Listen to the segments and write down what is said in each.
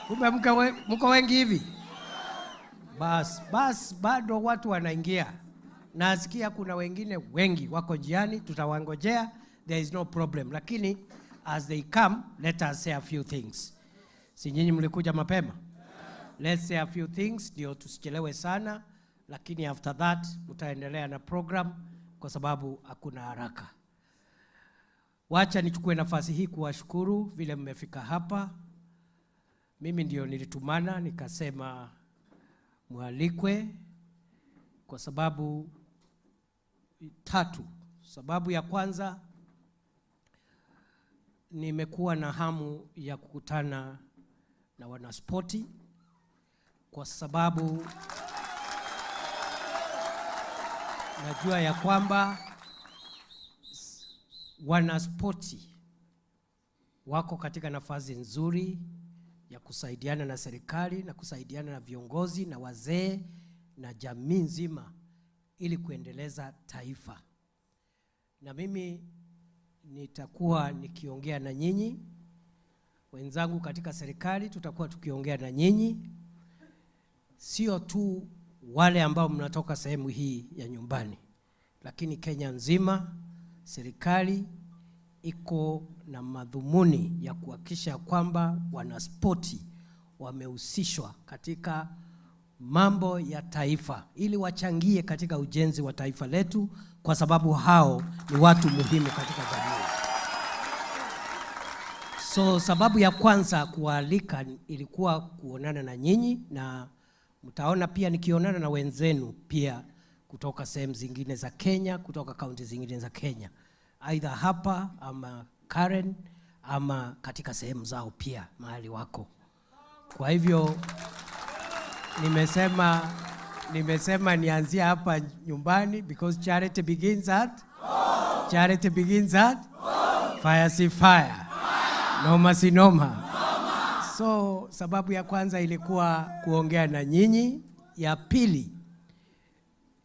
Kumbe mko wengi hivi. Bas bado watu wanaingia. Nasikia kuna wengine wengi wako njiani, tutawangojea. There is no problem. Lakini as they come, let us say a few things. Si nyinyi mlikuja mapema? Let's say a few things ndio tusichelewe sana, lakini after that tutaendelea na program kwa sababu hakuna haraka. Wacha nichukue nafasi hii kuwashukuru vile mmefika hapa. Mimi ndio nilitumana nikasema mwalikwe kwa sababu tatu. Sababu ya kwanza, nimekuwa na hamu ya kukutana na wanaspoti kwa sababu najua ya kwamba wanaspoti wako katika nafasi nzuri ya kusaidiana na serikali na kusaidiana na viongozi na wazee na jamii nzima ili kuendeleza taifa. Na mimi nitakuwa nikiongea na nyinyi, wenzangu katika serikali tutakuwa tukiongea na nyinyi, sio tu wale ambao mnatoka sehemu hii ya nyumbani, lakini Kenya nzima. Serikali iko na madhumuni ya kuhakikisha kwamba wanaspoti wamehusishwa katika mambo ya taifa ili wachangie katika ujenzi wa taifa letu, kwa sababu hao ni watu muhimu katika jamii. So sababu ya kwanza kualika ilikuwa kuonana na nyinyi, na mtaona pia nikionana na wenzenu pia kutoka sehemu zingine za Kenya, kutoka kaunti zingine za Kenya, aidha hapa ama Karen ama katika sehemu zao pia mahali wako. Kwa hivyo nimesema nianzie hapa nyumbani because charity begins at home. Charity begins at home. Fire si fire. Noma si noma. So sababu ya kwanza ilikuwa kuongea na nyinyi. Ya pili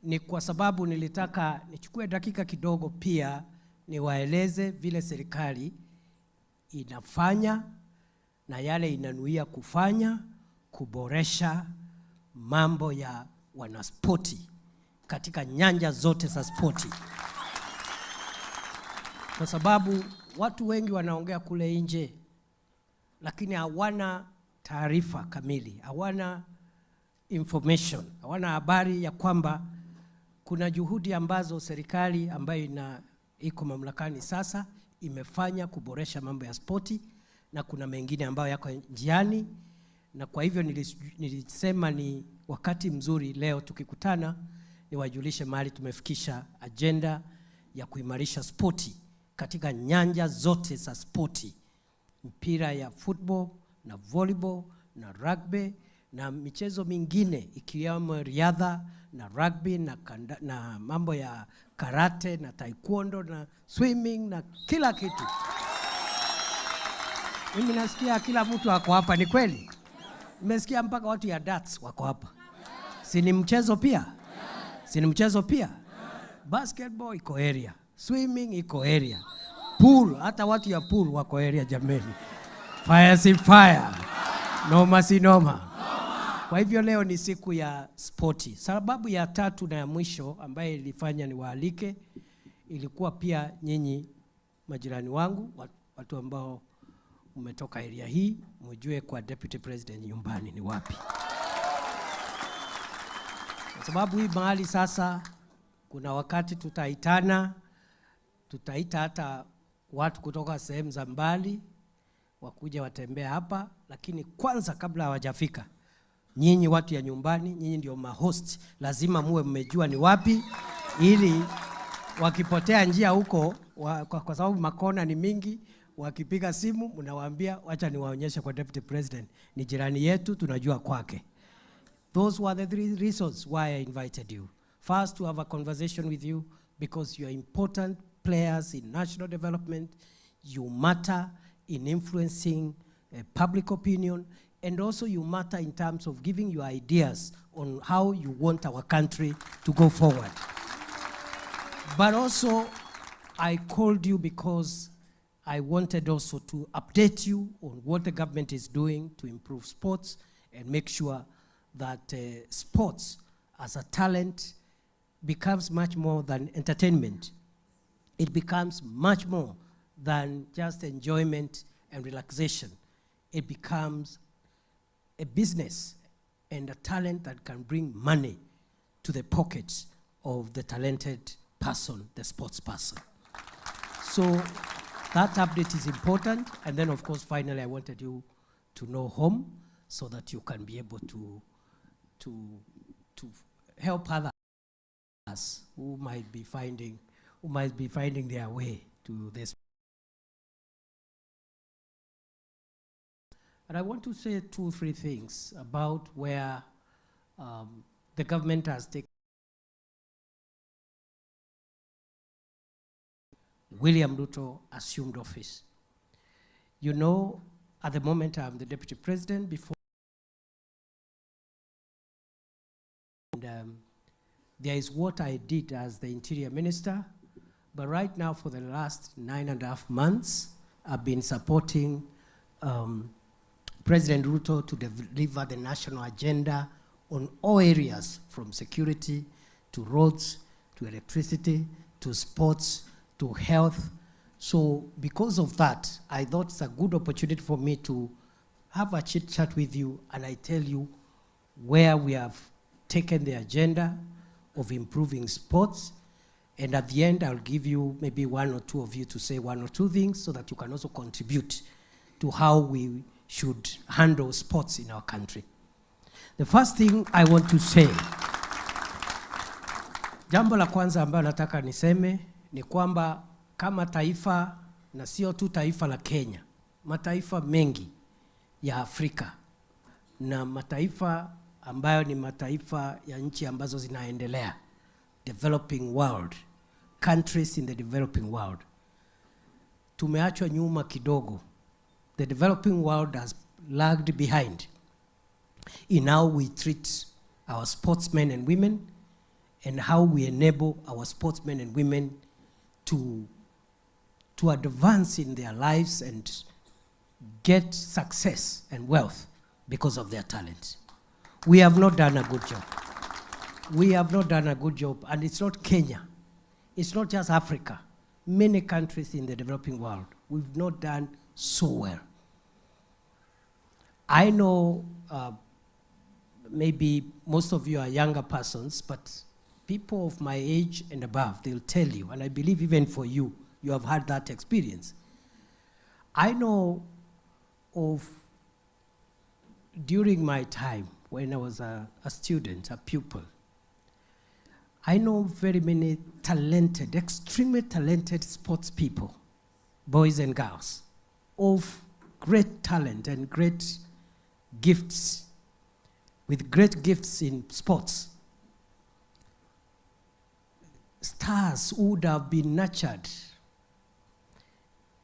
ni kwa sababu nilitaka nichukue dakika kidogo pia niwaeleze vile serikali inafanya na yale inanuia kufanya kuboresha mambo ya wanaspoti katika nyanja zote za spoti. Kwa sababu watu wengi wanaongea kule nje, lakini hawana taarifa kamili, hawana information, hawana habari ya kwamba kuna juhudi ambazo serikali ambayo iko mamlakani sasa imefanya kuboresha mambo ya spoti, na kuna mengine ambayo yako njiani. Na kwa hivyo nilisema ni wakati mzuri leo tukikutana niwajulishe mahali tumefikisha agenda ya kuimarisha spoti katika nyanja zote za spoti, mpira ya football na volleyball na rugby na michezo mingine ikiwemo riadha na rugby na mambo ya karate na taekwondo na swimming na kila kitu. Mimi nasikia kila mtu wako hapa, ni kweli? Nimesikia mpaka watu ya darts wako hapa. Si ni mchezo pia? Si ni mchezo pia? Basketball iko area, swimming iko area, pool, hata watu ya pool wako area jameni. Fire si fire, noma si noma. Kwa hivyo leo ni siku ya spoti. Sababu ya tatu na ya mwisho ambaye ilifanya niwaalike ilikuwa pia nyinyi majirani wangu, watu ambao umetoka area hii, mjue kwa deputy president nyumbani ni wapi. Kwa sababu hii mahali sasa kuna wakati tutaita hata watu kutoka sehemu za mbali wakuja watembea hapa, lakini kwanza kabla hawajafika, nyinyi watu ya nyumbani, nyinyi ndio mahost, lazima muwe mmejua ni wapi, ili wakipotea njia huko kwa sababu makona ni mingi, wakipiga simu mnawaambia wacha niwaonyeshe kwa deputy president, ni jirani yetu, tunajua kwake. Those were the 3 reasons why I invited you. First, to have a conversation with you because you are important players in national development. You matter in influencing public opinion, and also you matter in terms of giving your ideas on how you want our country to go forward. But also, I called you because I wanted also to update you on what the government is doing to improve sports and make sure that sports as a talent becomes much more than entertainment. It becomes much more than just enjoyment and relaxation. It becomes a business and a talent that can bring money to the pockets of the talented person, the sports person. So that update is important. And then, of course, finally, I wanted you to know home so that you can be able to help others who might be finding their way to this. And I want to say 2 or 3 things about where the government has taken. William Ruto assumed office. You know, at the moment I'm the deputy president. Before, and, there is what I did as the interior minister, but right now for the last 9.5 months, I've been supporting President Ruto to deliver the national agenda on all areas, from security to roads, to electricity, to sports, to health. So because of that, I thought it's a good opportunity for me to have a chit chat with you, and I tell you where we have taken the agenda of improving sports. And at the end, I'll give you maybe 1 or 2 of you to say 1 or 2 things so that you can also contribute to how we should handle sports in our country. The first thing I want to say, jambo la kwanza ambayo nataka niseme ni kwamba kama taifa, na sio tu taifa la Kenya, mataifa mengi ya Afrika na mataifa ambayo ni mataifa ya nchi ambazo zinaendelea, developing world, countries in the developing world, tumeachwa nyuma kidogo. The developing world has lagged behind in how we treat our sportsmen and women and how we enable our sportsmen and women to advance in their lives and get success and wealth because of their talent. We have not done a good job. We have not done a good job, and it's not Kenya. It's not just Africa. Many countries in the developing world, we've not done so well. I know maybe most of you are younger persons, but people of my age and above, they'll tell you, and I believe even for you, you have had that experience. I know of, during my time when I was a student, a pupil, I know very many talented, extremely talented sports people, boys and girls, of great talent and great gifts, with great gifts in sports. Stars who would have been nurtured,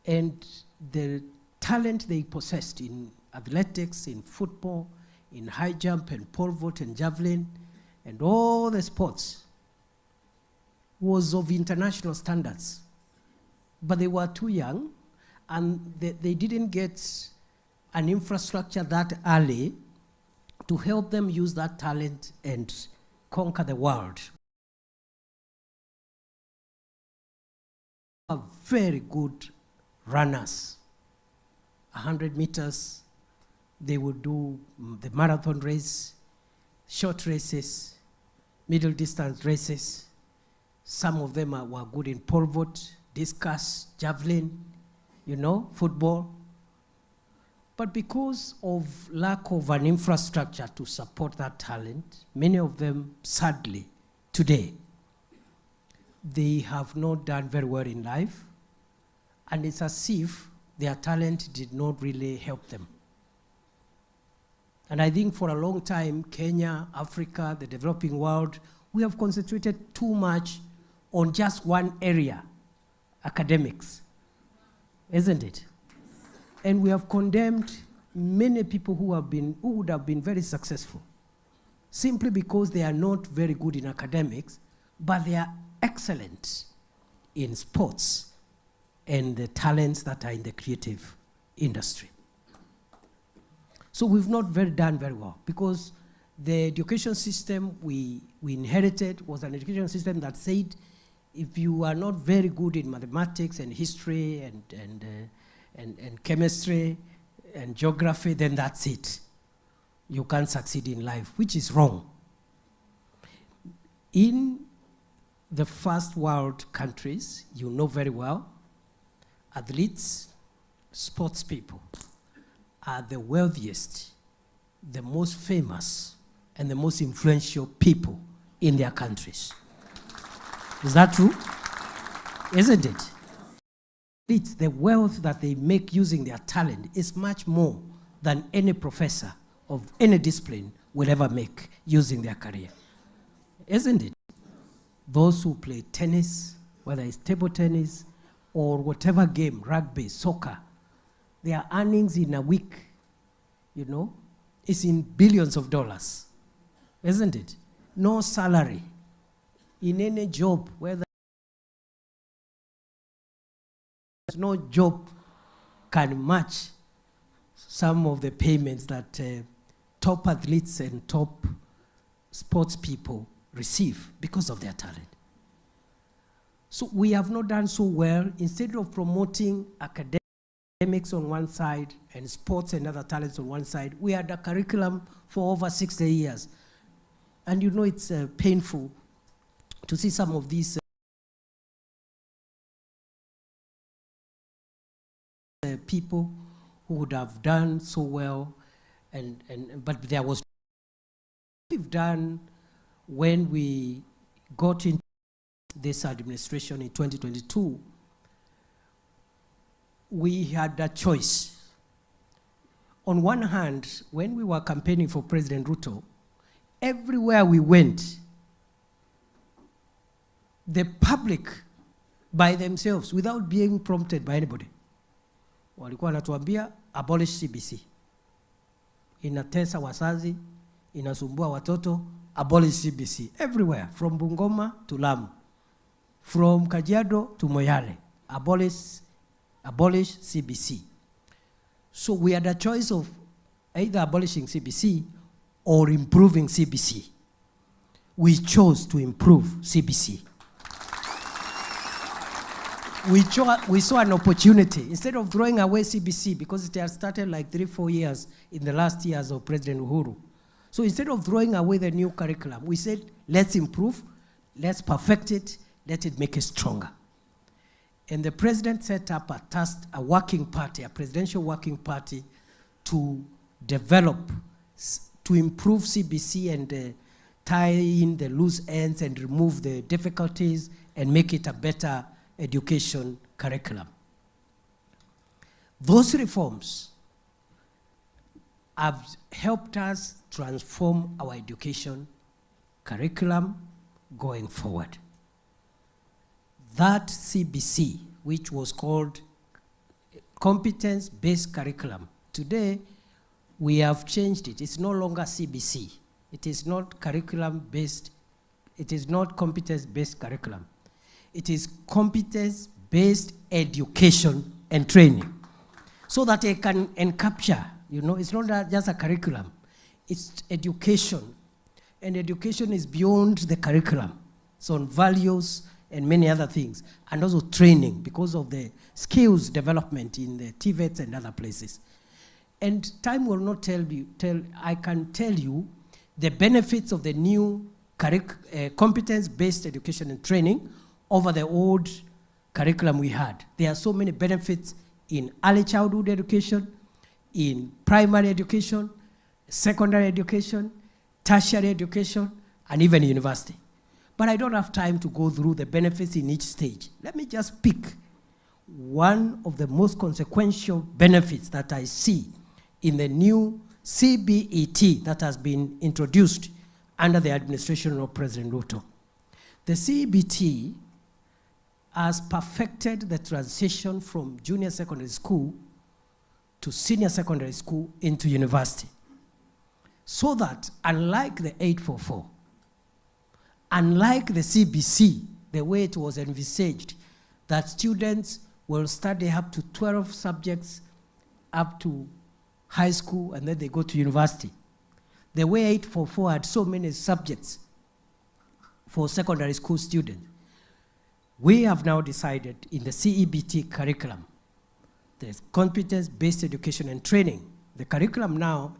and the talent they possessed in athletics, in football, in high jump and pole vault and javelin, and all the sports was of international standards. But they were too young, and they didn't get an infrastructure that early to help them use that talent and conquer the world. Are very good runners. 100 meters, they would do the marathon race, short races, middle distance races. Some of them were good in pole vault, discus, javelin, you know, football. But because of lack of an infrastructure to support that talent, many of them, sadly, today, they have not done very well in life, and it's as if their talent did not really help them. And I think for a long time, Kenya, Africa, the developing world, we have concentrated too much on just one area, academics, isn't it? And we have condemned many people who would have been very successful, simply because they are not very good in academics, but they are excellent in sports and the talents that are in the creative industry. So we've not done very well, because the education system we inherited was an education system that said, if you are not very good in mathematics and history and chemistry and geography, then that's it. You can't succeed in life, which is wrong. In the first world countries, you know very well, athletes, sports people are the wealthiest, the most famous, and the most influential people in their countries. Is that true? Isn't it? It's the wealth that they make using their talent is much more than any professor of any discipline will ever make using their career. Isn't it? Those who play tennis, whether it's table tennis or whatever game, rugby, soccer, their earnings in a week, you know, is in billions of dollars. Isn't it? No salary in any job, whether no job can match some of the payments that top athletes and top sports people receive because of their talent. So we have not done so well. Instead of promoting academics on one side and sports and other talents on one side, we had a curriculum for over 60 years. And you know, it's painful to see some of these people who would have done so well, but there was we've done when we got into this administration in 2022. We had a choice. On one hand, when we were campaigning for President Ruto, everywhere we went, the public by themselves, without being prompted by anybody, walikuwa wanatuambia abolish CBC. Inatesa wazazi, inasumbua watoto, abolish CBC. Everywhere, from Bungoma to Lamu, from Kajiado to Moyale, abolish CBC. So we had a choice of either abolishing CBC or improving CBC. We chose to improve CBC. We saw an opportunity. Instead of throwing away CBC, because it had started like 3-4 years in the last years of President Uhuru. So instead of throwing away the new curriculum, we said, let's improve, let's perfect it, let it make it stronger. And the president set up a working party, a presidential working party, to develop, to improve CBC and tie in the loose ends and remove the difficulties and make it a better education curriculum. Those reforms have helped us transform our education curriculum going forward. That CBC, which was called competence-based curriculum, today we have changed it. It's no longer CBC. It is not curriculum-based. It is not competence-based curriculum. It is competence-based education and training, so that it can encapture, you know, it's not just a curriculum, it's education. And education is beyond the curriculum. It's on values and many other things, and also training because of the skills development in the TVETs and other places. And time will not I can tell you the benefits of the new competence-based education and training over the old curriculum we had. There are so many benefits in early childhood education, in primary education, secondary education, tertiary education, and even university. But I don't have time to go through the benefits in each stage. Let me just pick one of the most consequential benefits that I see in the new CBET that has been introduced under the administration of President Ruto. The CBT has perfected the transition from junior secondary school to senior secondary school into university. So that, unlike the 844, unlike the CBC, the way it was envisaged, that students will study up to 12 subjects up to high school, and then they go to university. The way 844 had so many subjects for secondary school students, we have now decided in the CEBT curriculum, the competence-based education and training, the curriculum now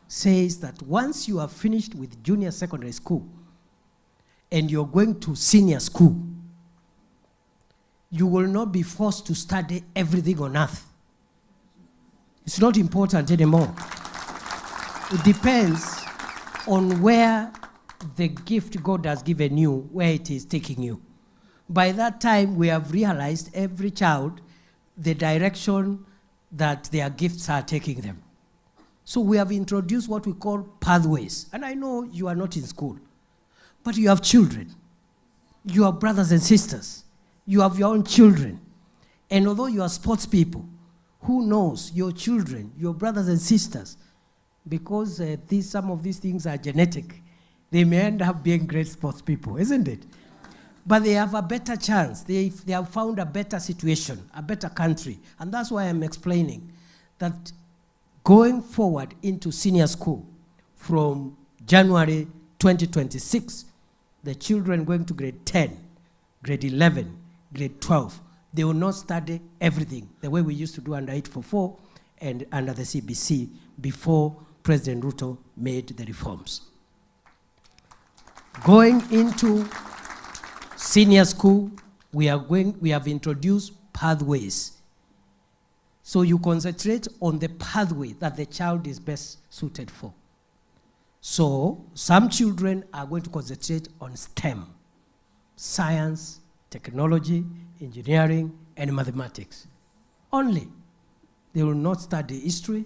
says that once you are finished with junior secondary school and you're going to senior school, you will not be forced to study everything on earth. It's not important anymore. It depends on where the gift God has given you, where it is taking you. By that time, we have realized every child, the direction that their gifts are taking them. So we have introduced what we call pathways. And I know you are not in school, but you have children. You have brothers and sisters. You have your own children. And although you are sports people, who knows your children, your brothers and sisters, because some of these things are genetic, they may end up being great sports people, isn't it? But they have a better chance. They have found a better situation, a better country. And that's why I'm explaining that going forward into senior school from January 2026, the children going to grade 10, grade 11, grade 12, they will not study everything the way we used to do under 844 and under the CBC before President Ruto made the reforms. Going into senior school, we have introduced pathways. So you concentrate on the pathway that the child is best suited for. So some children are going to concentrate on STEM, science, technology, engineering, and mathematics. Only. They will not study history.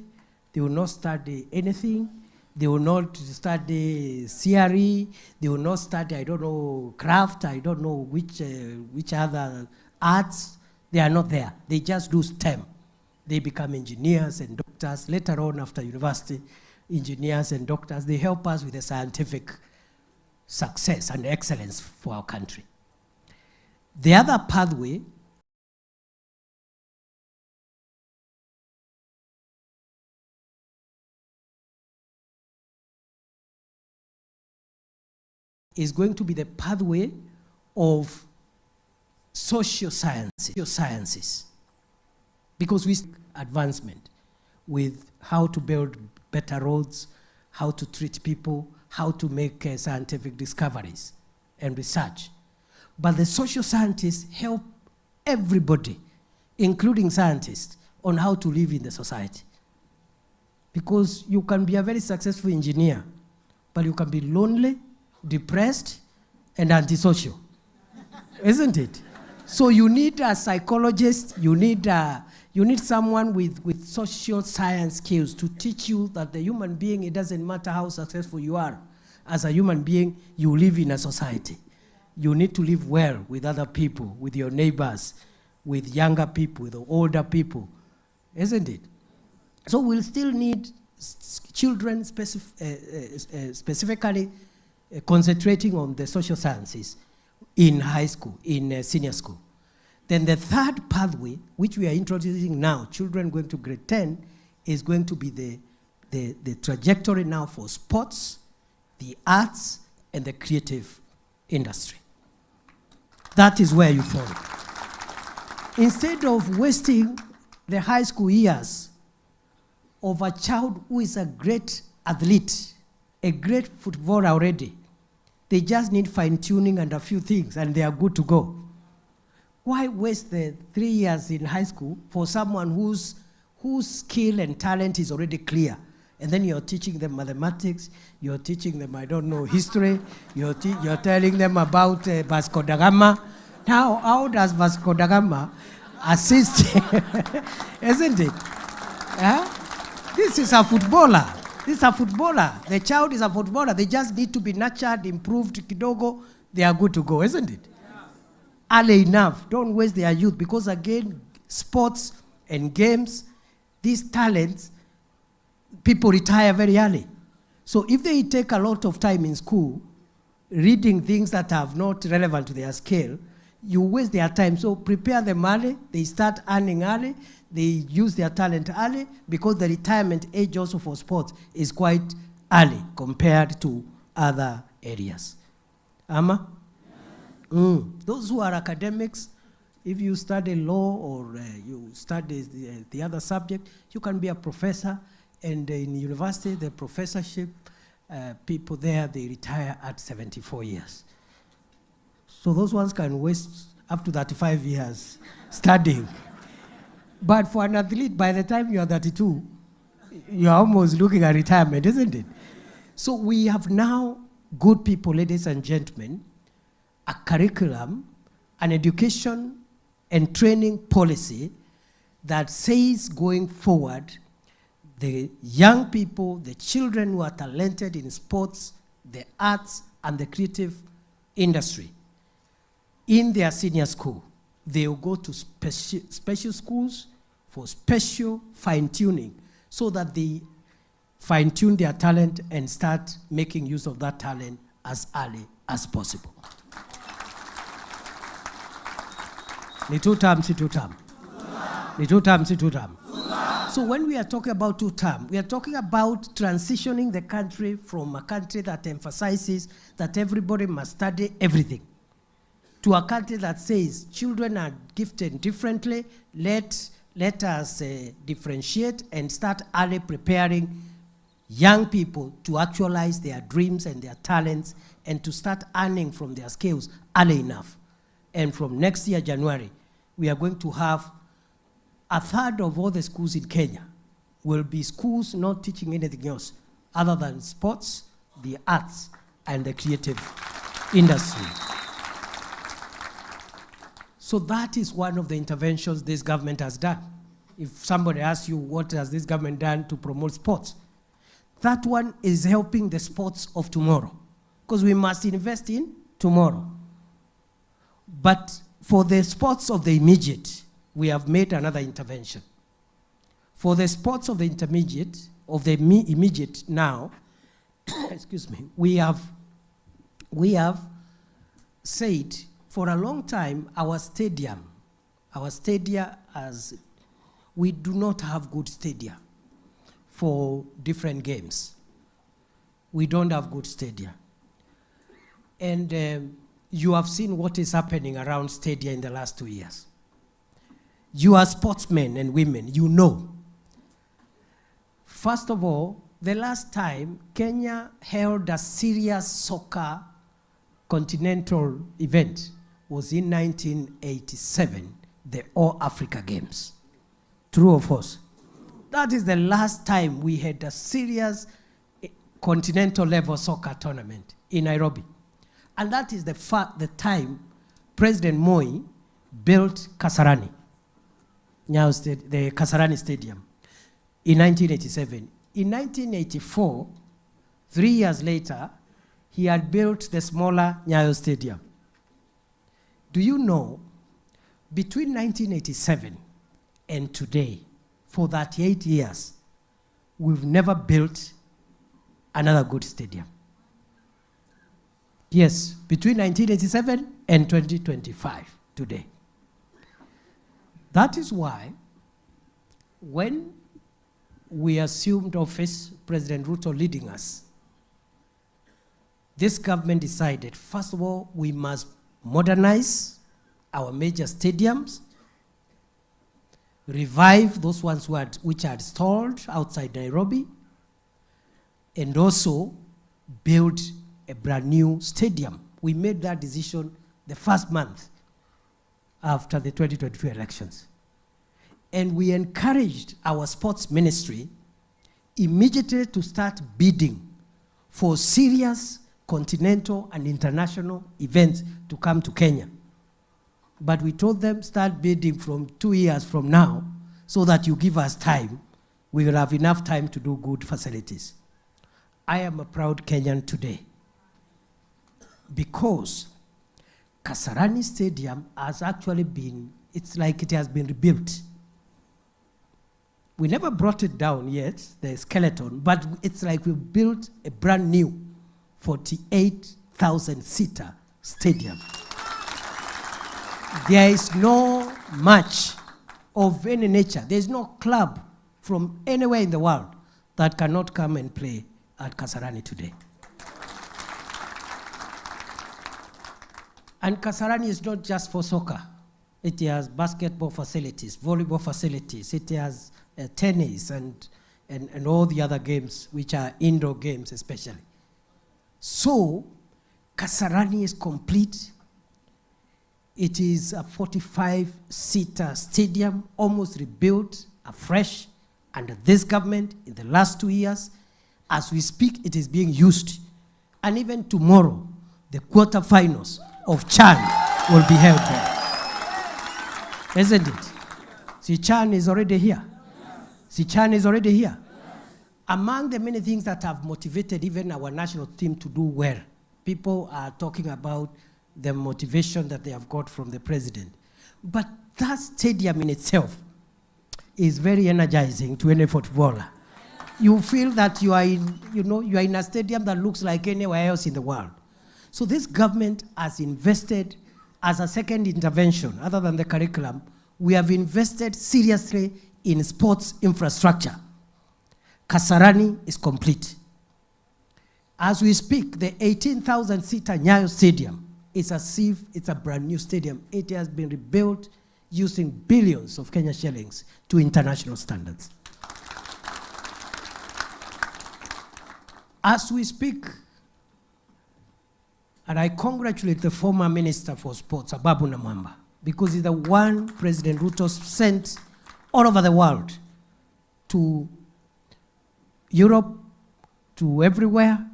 They will not study anything. They will not study CRE. They will not study, I don't know, craft. I don't know which other arts. They are not there. They just do STEM. They become engineers and doctors. Later on, after university, engineers and doctors, they help us with the scientific success and excellence for our country. The other pathway is going to be the pathway of social sciences. Because we see advancement with how to build better roads, how to treat people, how to make scientific discoveries and research. But the social scientists help everybody, including scientists, on how to live in the society. Because you can be a very successful engineer, but you can be lonely, depressed, and antisocial. Isn't it? So you need a psychologist, you need someone with social science skills to teach you that the human being, it doesn't matter how successful you are. As a human being, you live in a society. You need to live well with other people, with your neighbors, with younger people, with older people. Isn't it? So we'll still need children specifically concentrating on the social sciences in high school, in senior school. Then the third pathway, which we are introducing now, children going to grade 10, is going to be the trajectory now for sports, the arts, and the creative industry. That is where you fall. Instead of wasting the high school years of a child who is a great athlete, a great footballer already, they just need fine-tuning and a few things, and they are good to go. Why waste the 3 years in high school for someone whose skill and talent is already clear? And then you're teaching them mathematics, you're teaching them, I don't know, history, you're telling them about Vasco da Gama. Now, how does Vasco da Gama assist? Isn't it? This is a footballer. This is a footballer. The child is a footballer. They just need to be nurtured, improved, kidogo. They are good to go, isn't it? Yeah. Early enough. Don't waste their youth, because again, sports and games, these talents, people retire very early. So if they take a lot of time in school, reading things that are not relevant to their scale, you waste their time. So prepare them early, they start earning early, they use their talent early, because the retirement age also for sports is quite early compared to other areas. Ama? Those who are academics, if you study law or you study the other subject, you can be a professor, and in university, the professorship, people there, they retire at 74 years. So those ones can waste up to 35 years studying. But for an athlete, by the time you're 32, you're almost looking at retirement, isn't it? So we have now good people, ladies and gentlemen, a curriculum, an education and training policy that says going forward, the young people, the children who are talented in sports, the arts, and the creative industry, in their senior school, they will go to special schools for special fine-tuning, so that they fine-tune their talent and start making use of that talent as early as possible. Ni 2 term, si 2 term. Ni 2 term, si 2 term. So when we are talking about 2 term, we are talking about transitioning the country from a country that emphasizes that everybody must study everything, to a country that says children are gifted differently. Let us differentiate and start early preparing young people to actualize their dreams and their talents, and to start earning from their skills early enough. And from next year, January, we are going to have 1/3 of all the schools in Kenya will be schools not teaching anything else other than sports, the arts, and the creative industry. So that is one of the interventions this government has done. If somebody asks you, what has this government done to promote sports? That one is helping the sports of tomorrow, because we must invest in tomorrow. But for the sports of the immediate, we have made another intervention. For the sports of the immediate now, excuse me, we have said for a long time our stadia, as we do not have good stadia for different games. We don't have good stadia. And you have seen what is happening around stadia in the last 2 years. You are sportsmen and women, you know. First of all, the last time Kenya held a serious soccer continental event was in 1987, the All Africa Games. True or false? That is the last time we had a serious continental level soccer tournament in Nairobi. And that is the time President Moi built Kasarani, the Kasarani Stadium, in 1987. In 1984, 3 years later, he had built the smaller Nyayo Stadium. Do you know, between 1987 and today, for 38 years, we've never built another good stadium. Yes, between 1987 and 2025, today. That is why, when we assumed office, President Ruto leading us, this government decided, first of all, we must modernize our major stadiums, revive those ones which are stalled outside Nairobi, and also build a brand new stadium. We made that decision the first month after the 2022 elections. And we encouraged our sports ministry immediately to start bidding for serious continental and international events to come to Kenya. But we told them, start bidding from 2 years from now, so that you give us time. We will have enough time to do good facilities. I am a proud Kenyan today, because Kasarani Stadium has actually been, it's like it has been rebuilt. We never brought it down yet, the skeleton, but it's like we built a brand new 48,000-seater stadium. There is no match of any nature. There is no club from anywhere in the world that cannot come and play at Kasarani today. And Kasarani is not just for soccer. It has basketball facilities, volleyball facilities. It has tennis and all the other games, which are indoor games especially. So, Kasarani is complete. It is a 45-seater stadium, almost rebuilt afresh under this government in the last 2 years. As we speak, it is being used. And even tomorrow, the quarterfinals of Chan will be held there. Isn't it? See, Chan is already here. See, Chan is already here. Among the many things that have motivated even our national team to do well, people are talking about the motivation that they have got from the president. But that stadium in itself is very energizing to any footballer. You feel that you are in a stadium that looks like anywhere else in the world. So this government has invested as a second intervention, other than the curriculum, we have invested seriously in sports infrastructure. Kasarani is complete. As we speak, the 18,000-seater Nyayo Stadium is as if it's a brand new stadium. It has been rebuilt using billions of Kenya shillings to international standards. As we speak, and I congratulate the former Minister for Sports, Ababu Namwamba, because he's the one President Ruto sent all over the world, to Europe, to everywhere,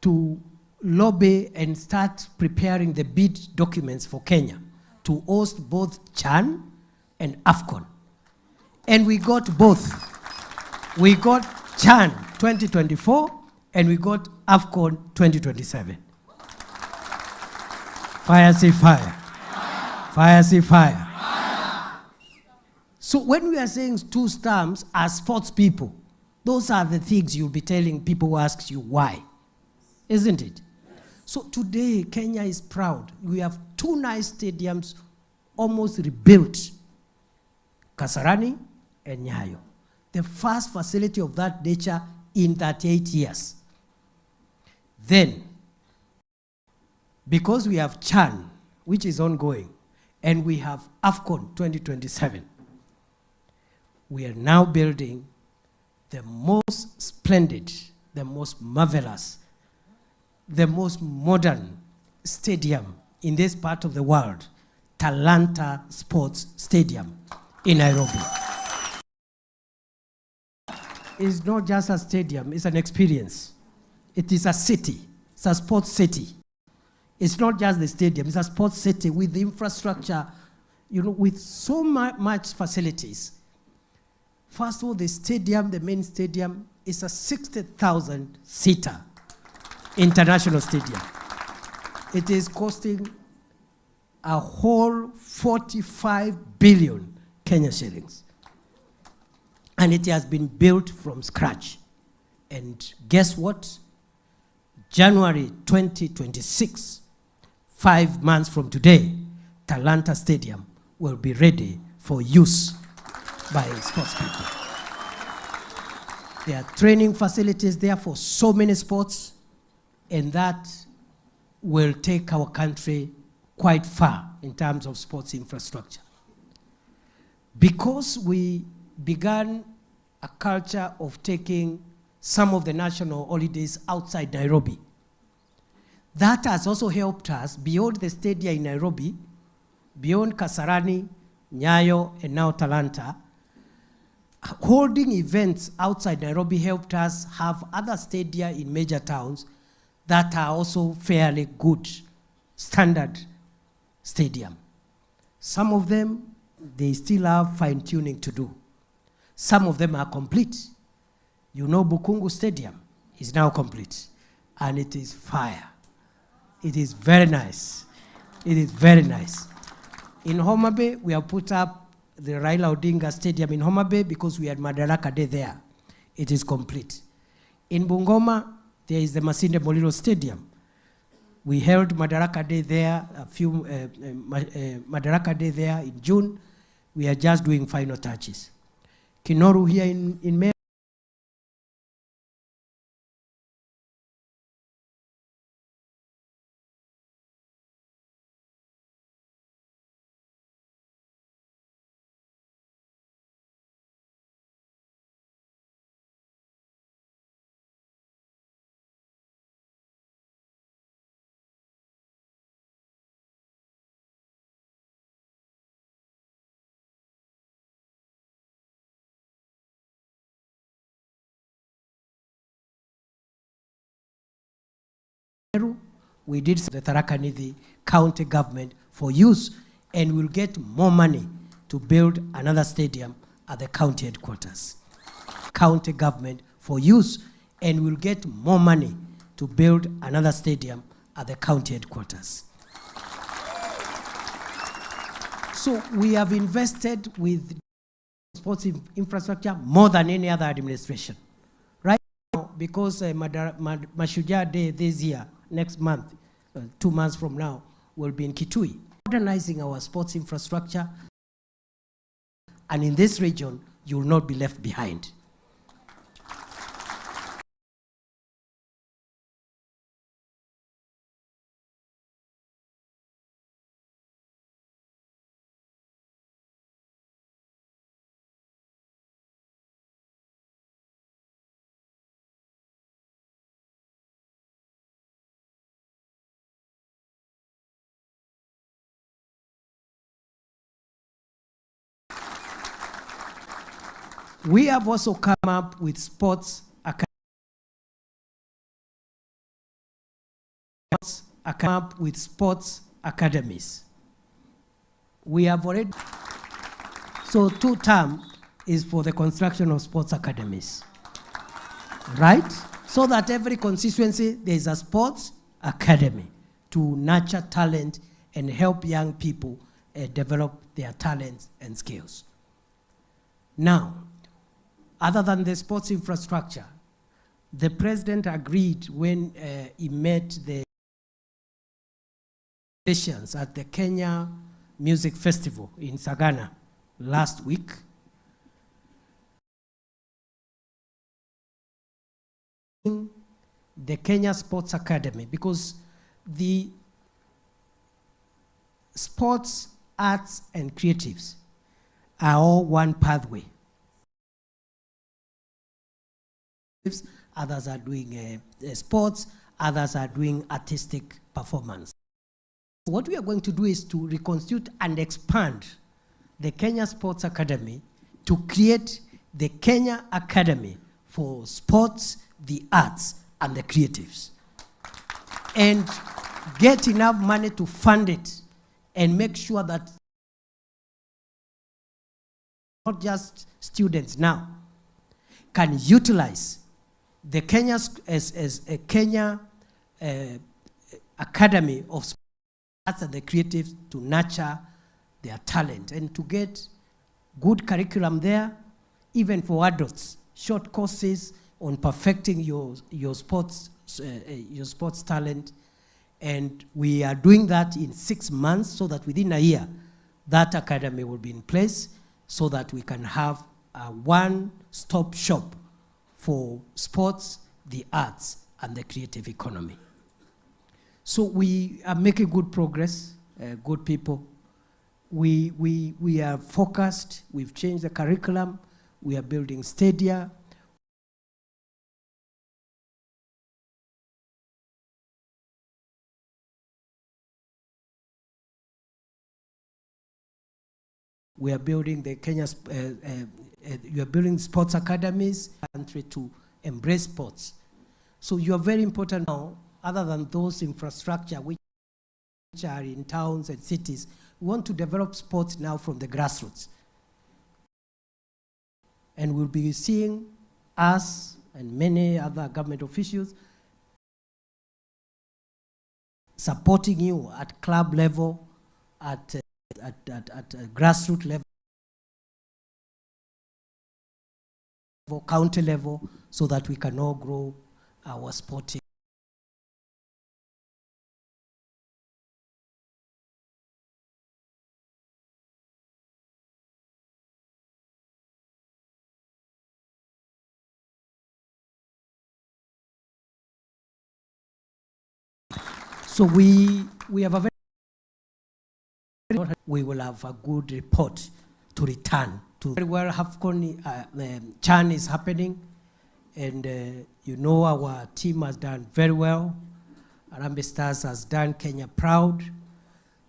to lobby and start preparing the bid documents for Kenya to host both Chan and AFCON. And we got both. We got Chan 2024 and we got AFCON 2027. Fire, say fire. Fire, say fire. So when we are saying two terms as sports people, those are the things you'll be telling people who ask you why. Isn't it? Yes. So today, Kenya is proud. We have two nice stadiums almost rebuilt, Kasarani and Nyayo. The first facility of that nature in 38 years. Then, because we have Chan, which is ongoing, and we have AFCON 2027, we are now building the most splendid, the most marvelous, the most modern stadium in this part of the world, Talanta Sports Stadium in Nairobi. It's not just a stadium, it's an experience. It is a city, it's a sports city. It's not just the stadium, it's a sports city with infrastructure, with so much facilities. First of all, the stadium, the main stadium, is a 60,000-seater international stadium. It is costing a whole 45 billion Kenya shillings. And it has been built from scratch. And guess what? January 2026, 5 months from today, Talanta Stadium will be ready for use by sports people. There are training facilities there for so many sports, and that will take our country quite far in terms of sports infrastructure. Because we began a culture of taking some of the national holidays outside Nairobi, that has also helped us beyond the stadium in Nairobi, beyond Kasarani, Nyayo, and now Talanta. Holding events outside Nairobi helped us have other stadia in major towns that are also fairly good, standard stadium. Some of them, they still have fine-tuning to do. Some of them are complete. Bukungu Stadium is now complete, and it is fire. It is very nice. It is very nice. In Homa Bay, we have put up the Raila Odinga Stadium in Homa Bay because we had Madaraka Day there. It is complete. In Bungoma, there is the Masinde Moliro Stadium. We held Madaraka Day there, Madaraka Day there in June. We are just doing final touches. Kinoru here in Meru. We did the Tharaka Nithi county government for use, and we'll get more money to build another stadium at the county headquarters. County government for use, and we'll get more money to build another stadium at the county headquarters. So we have invested with sports infrastructure more than any other administration. Right now, because Mashujaa Day this year, next month, 2 months from now, will be in Kitui. Modernizing our sports infrastructure, and in this region, you will not be left behind. We have also come up with sports academies. We have already, so 2 terms is for the construction of sports academies, right? So that every constituency, there is a sports academy to nurture talent and help young people develop their talents and skills. Now, other than the sports infrastructure, the president agreed when he met the musicians at the Kenya Music Festival in Sagana last week. The Kenya Sports Academy, because the sports, arts, and creatives are all one pathway. Others are doing sports, others are doing artistic performance. What we are going to do is to reconstitute and expand the Kenya Sports Academy to create the Kenya Academy for sports, the arts, and the creatives. And get enough money to fund it and make sure that not just students now can utilize the Kenya Academy of Sports and the creatives to nurture their talent and to get good curriculum there, even for adults, short courses on perfecting your sports talent. And we are doing that in 6 months so that within a year, that academy will be in place so that we can have a one-stop shop for sports, the arts, and the creative economy. So we are making good progress, good people. We are focused, we've changed the curriculum, we are building stadia. We are building the you are building sports academies country to embrace sports. So you are very important now, other than those infrastructure which are in towns and cities. We want to develop sports now from the grassroots. And we'll be seeing us and many other government officials supporting you at club level, at grassroots level, county level, so that we can all grow our sporting So we have a we will have a good report to return to. Very well, AFCON CHAN is happening, and you know our team has done very well. Harambee Stars has done Kenya proud.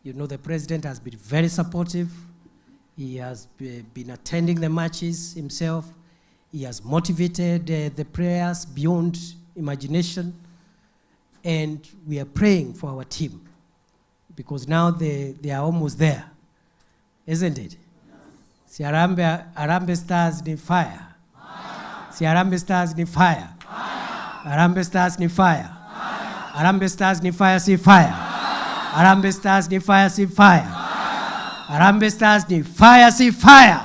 You know the president has been very supportive. He has been attending the matches himself. He has motivated the players beyond imagination. And we are praying for our team because now they are almost there, isn't it? Si Harambee Stars ni fire. Si Harambee Stars ni fire. Harambee Stars ni fire. Harambee Stars ni fire, si fire. Harambee Stars ni fire, si fire. Harambee Stars ni fire, si fire.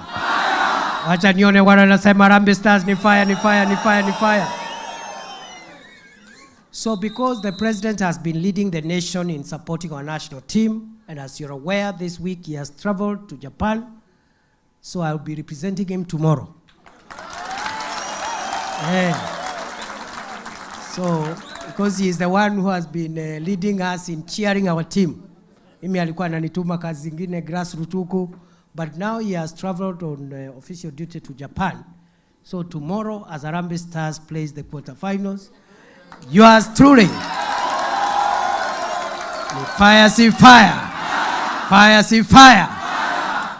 Wacha nione wale wanasema Harambee Stars ni fire, ni fire, ni fire, ni fire. So because the president has been leading the nation in supporting our national team, and as you're aware, this week he has traveled to Japan, so I'll be representing him tomorrow. Yeah. So, because he is the one who has been leading us in cheering our team. Mimi alikuwa ananituma kazi zingine grassroots huko, but now he has traveled on official duty to Japan. So tomorrow, as Harambee Stars plays the quarterfinals, yours truly. Fire, see fire. Fire, see fire.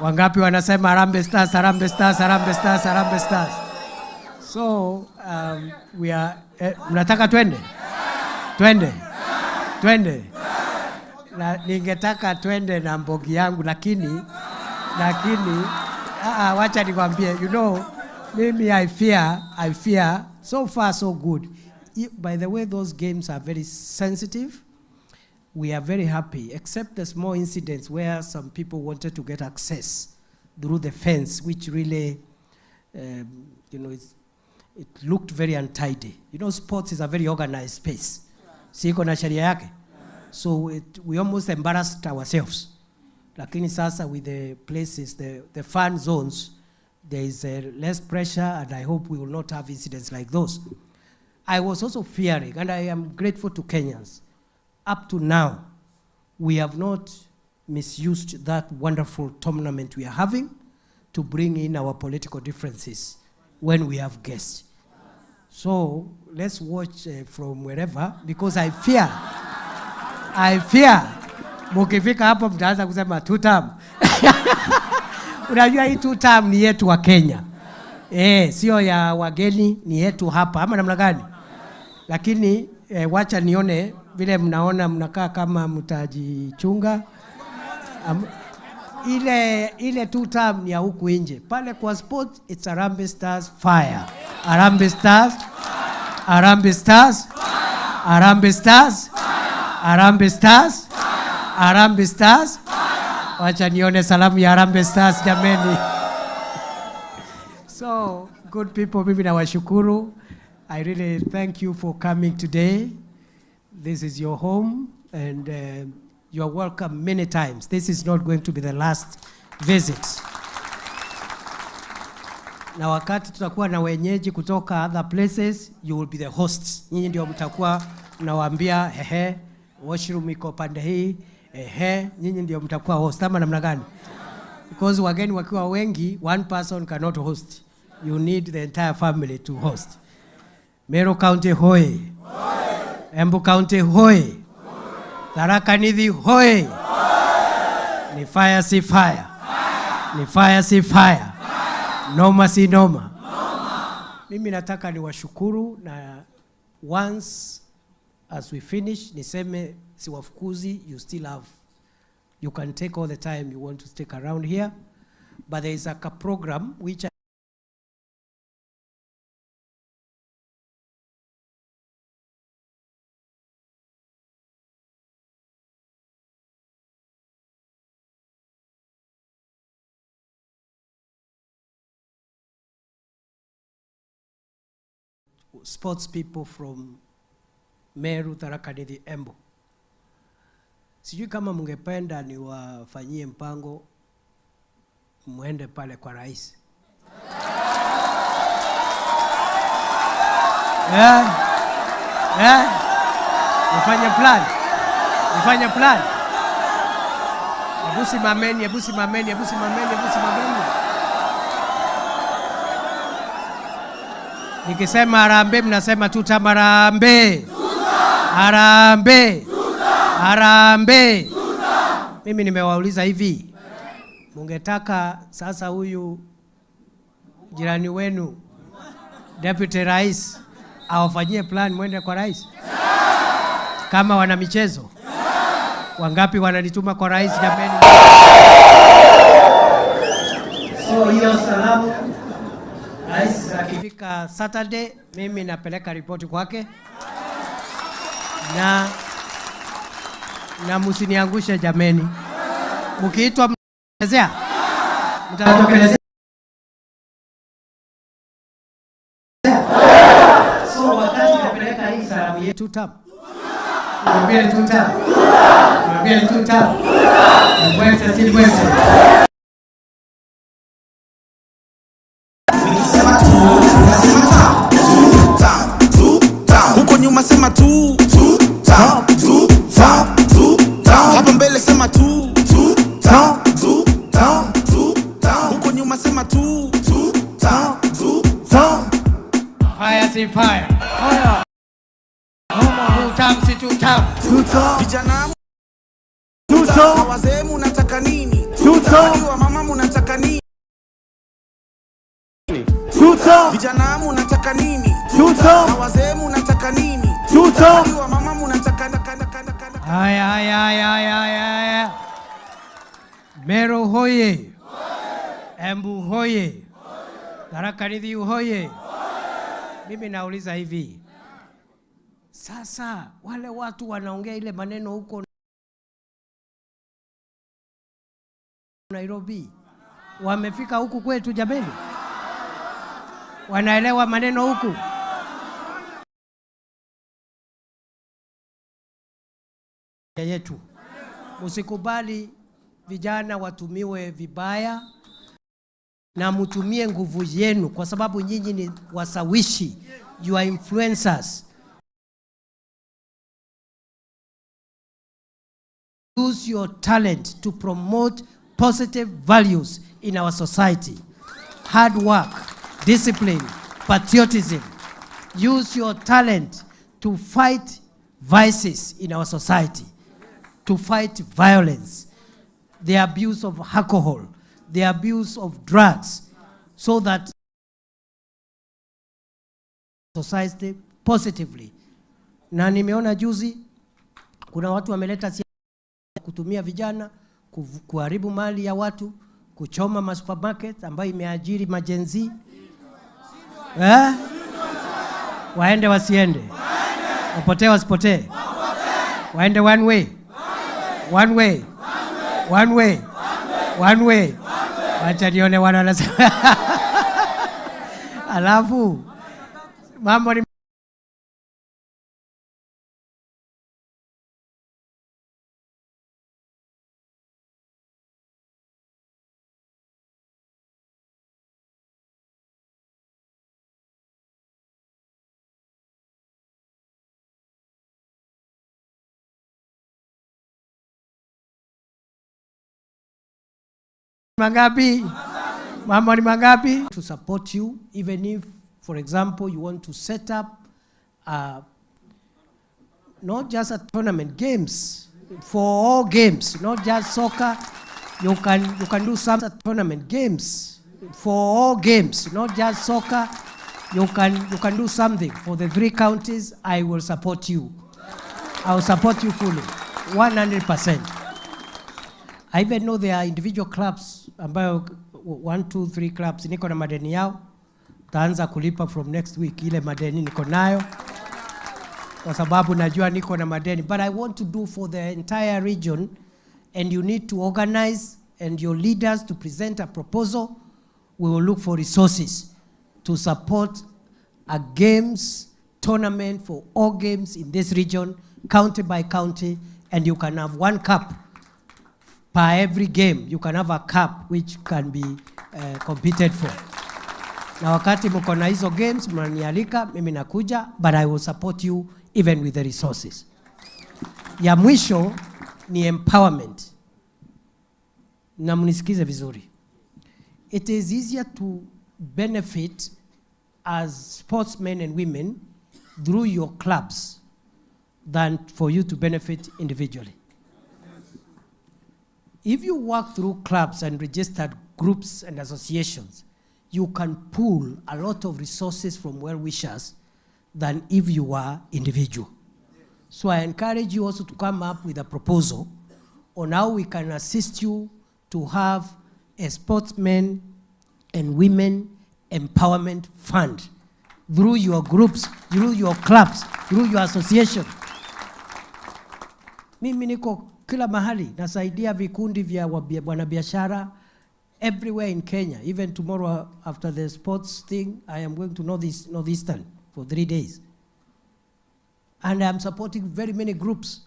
Wangapi wanasema Harambee Stars, Harambee Stars, Harambee Stars, Harambee Stars. So, we are, mnataka twende? Twende. Na ningetaka twende na mbogi yangu, lakini, wacha nikwambie, you know, maybe I fear, so far so good. By the way, those games are very sensitive. We are very happy, except the small incidents where some people wanted to get access through the fence, which really, you know, it looked very untidy. You know, sports is a very organized space. Siko na sheria yake. So we almost embarrassed ourselves. Lakini sasa with the places, the fun zones, there is less pressure, and I hope we will not have incidents like those. I was also fearing, and I am grateful to Kenyans. Up to now, we have not misused that wonderful tournament we are having to bring in our political differences when we have guests. So let's watch from wherever, because I fear, mukifika hapo mtaanza kusema two term. Unajua hii two term ni yetu wa Kenya. Sio ya wageni, ni yetu hapa. Ama namna gani? Lakini wacha nione vile mnaona mnakaa kama mtajichunga. Ile two term ni ya huku nje. Pale kwa sport, it's Harambee Stars fire. Harambee Stars. Harambee Stars. Harambee Stars. Harambee Stars. Harambee Stars. Wacha nione salamu ya Harambee Stars jameni. So, good people, mimi nawashukuru. I really thank you for coming today. This is your home, and you are welcome many times. This is not going to be the last visit. Na wakati tutakuwa na wenyeji kutoka other places, you will be the hosts. Nyinyi ndio mtakuwa mnawaambia washroom iko pande hii, nyinyi ndio mtakuwa host. Ama namna gani? Because wageni wakiwa wengi, one person cannot host. You need the entire family to host. Meru County hoye. Embu County hoye. Tharaka Nithi hoye. Ni fire si fire. Ni fire si fire. Noma si noma. Mimi nataka niwashukuru, na once as we finish niseme siwafukuzi, you still have, you can take all the time you want to stick around here, but there is a program which sports people from Meru, Tharaka, Nithi, Embu. Sijui kama mungependa niwafanyie mpango muende pale kwa rais. Ufanye plan. Nifanye plan. Hebu simameni. Nikisema harambee mnasema tutamarambe. Harambee. Mimi nimewauliza hivi. Mungetaka sasa huyu jirani wenu Deputy Rais awafanyie plan mwende kwa rais? Kama wana michezo. Wangapi wananituma kwa rais jameni? So hiyo salamu. Rais akifika Saturday mimi napeleka ripoti kwake. Na msiniangushe jameni. Mkiitwa mtatokelezea. So wakati napeleka hii salamu yetu tam. Mwambie tuta. Huko nyuma sema tu. Hapa mbele sema tu. Huko nyuma sema tu. Fire si fire. Tutam. Vijana wazee mnataka nini? Wa mama mnataka nini? Vijana mnataka nini? Wazee mnataka nini? Wa mama mnataka Haya. Meru hoye. Embu hoye. Tharaka Nithi hoye. Mimi nauliza hivi. Sasa wale watu wanaongea ile maneno huko Nairobi. Wamefika huku kwetu jameni? Wanaelewa maneno huku? Yetu. Usikubali vijana watumiwe vibaya na mtumie nguvu yenu kwa sababu nyinyi ni wasawishi. You are influencers. Use your talent to promote positive values in our society. Hard work, discipline, patriotism. Use your talent to fight vices in our society, to fight violence, the abuse of alcohol, the abuse of drugs, so that society positively. Na nimeona juzi kuna watu wameleta kutumia vijana kuharibu mali ya watu, kuchoma masupermarket ambayo imeajiri majenzi. Waende wasiende? Wapotee wasipotee? Waende one way. Wacha nione wanasema. Alafu mambo ni mangapi? Mambo ni mangapi? To support you, even if, for example, you want to set up not just a tournament, games for all games, not just soccer. You can do some tournament games for all games, not just soccer. You can do something for the 3 counties. I will support you. I will support you fully, 100%. I even know there are individual clubs ambayo 1, 2, 3 clubs niko na madeni yao. Taanza kulipa from next week ile madeni niko nayo. Kwa sababu najua niko na madeni. But I want to do for the entire region, and you need to organize and your leaders to present a proposal. We will look for resources to support a games tournament for all games in this region, county by county, and you can have 1 cup per every game. You can have a cup which can be competed for. Na wakati mko na hizo games mnanialika, mimi nakuja, but I will support you even with the resources. ya mwisho ni empowerment. Na mnisikize vizuri. It is easier to benefit as sportsmen and women through your clubs than for you to benefit individually. If you work through clubs and registered groups and associations, you can pool a lot of resources from well-wishers than if you were individual. So I encourage you also to come up with a proposal on how we can assist you to have a sportsmen and women empowerment fund through your groups, through your clubs, through your association. Mimi niko kila mahali, nasaidia vikundi vya wanabiashara everywhere in Kenya. Even tomorrow after the sports thing, I am going to Northeastern for 3 days. And I am supporting very many groups.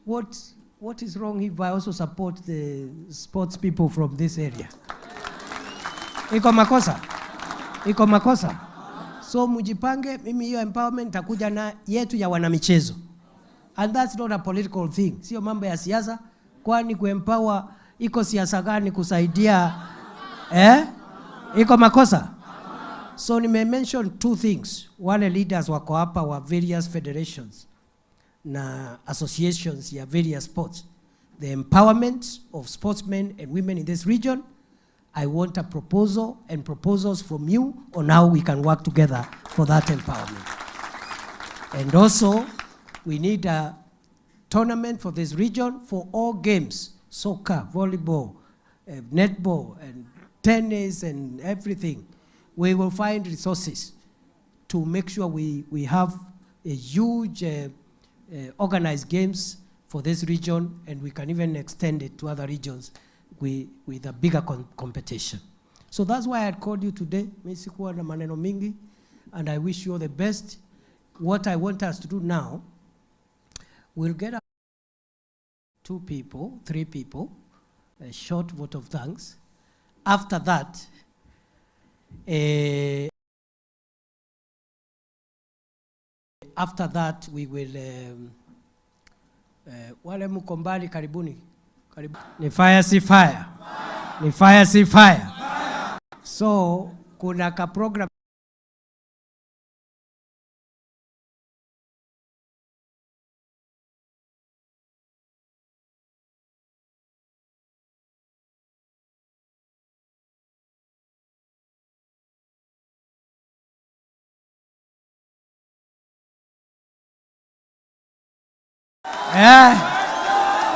What is wrong if I also support the sports people from this area? Iko makosa? Iko makosa? So mujipange, mimi hiyo empowerment takuja na yetu ya wanamichezo. And that's not a political thing. Sio mambo ya siasa. Kwani kuempower iko siasa gani kusaidia? Iko makosa? So nime mention 2 things. Wale leaders wako hapa wa various federations na associations ya various sports. The empowerment of sportsmen and women in this region. I want a proposal and proposals from you on how we can work together for that empowerment. And also, we need a tournament for this region for all games, soccer, volleyball, netball, and tennis, and everything. We will find resources to make sure we have a huge organized games for this region, and we can even extend it to other regions with a bigger competition. So that's why I called you today. Sikuwa na maneno mingi, and I wish you all the best. What I want us to do now, we'll get 2 people, 3 people, a short vote of thanks. After that, we will wale mko mbali karibuni. Ni fire si fire. Ni fire si fire. So kuna ka program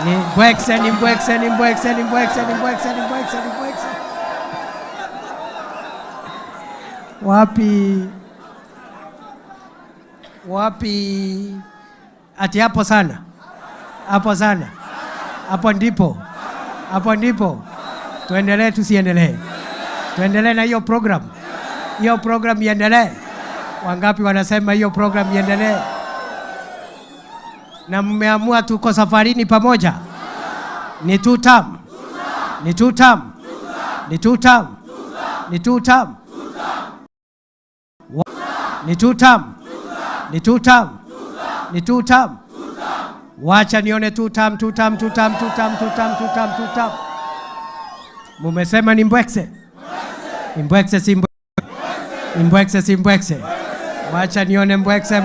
ni mbwekse. Wapi ati hapo sana. Hapo ndipo. Tuendelee tusiendelee. Tuendelee na hiyo program. Hiyo program iendelee. Wangapi wanasema hiyo program iendelee? Na mmeamua tuko safarini pamoja. Ni 2 term. Ni 2 term. Ni 2 term. Ni 2 term. Ni 2 term. Ni 2 term. Ni 2 term. Wacha nione 2 term. Mumesema ni mbwekse. Ni mbwekse si mbwekse. Ni mbwekse si mbwekse. Wacha nione mbwekse.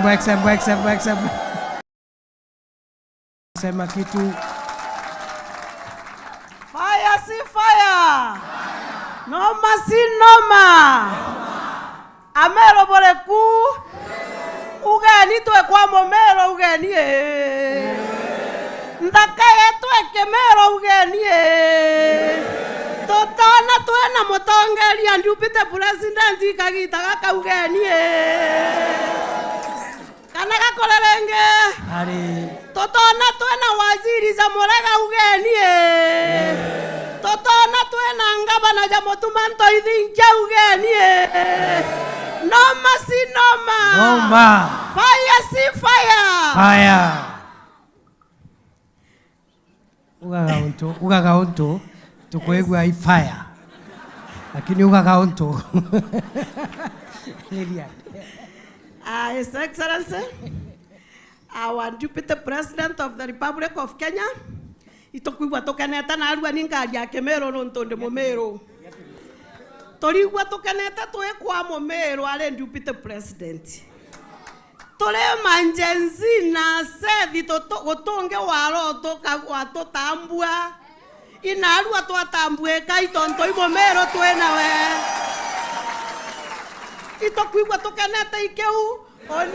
Sema kitu. Fire si fire. Noma si noma. Amero boleku. Ugeni twe kwa momero ugeni ndakaye twe kemero ugeni totana twe na motongeli andupite president kagita kaka ugeni kana kakolelenge ari totona twe na waziri za morega ugeni totona twe na ngabana ja motumanto idhinja ugeni noma si noma. Noma. Fire si fire. Fire. Ugagaunto. Tukwegwa i fire. Lakini ugagaunto. His Excellency, our Deputy President of the Republic of Kenya. Itokuigua tukenete na arua ni ngari yake Meru nontonde mu Meru. Torigua tukenete twi kwa mu Meru ari Deputy President. Tole manjenzi na sethi gotonge waro toka tambua. Ina arua twatambue kai tonto imo Meru twena we. Itokuigua tukenete ikeu on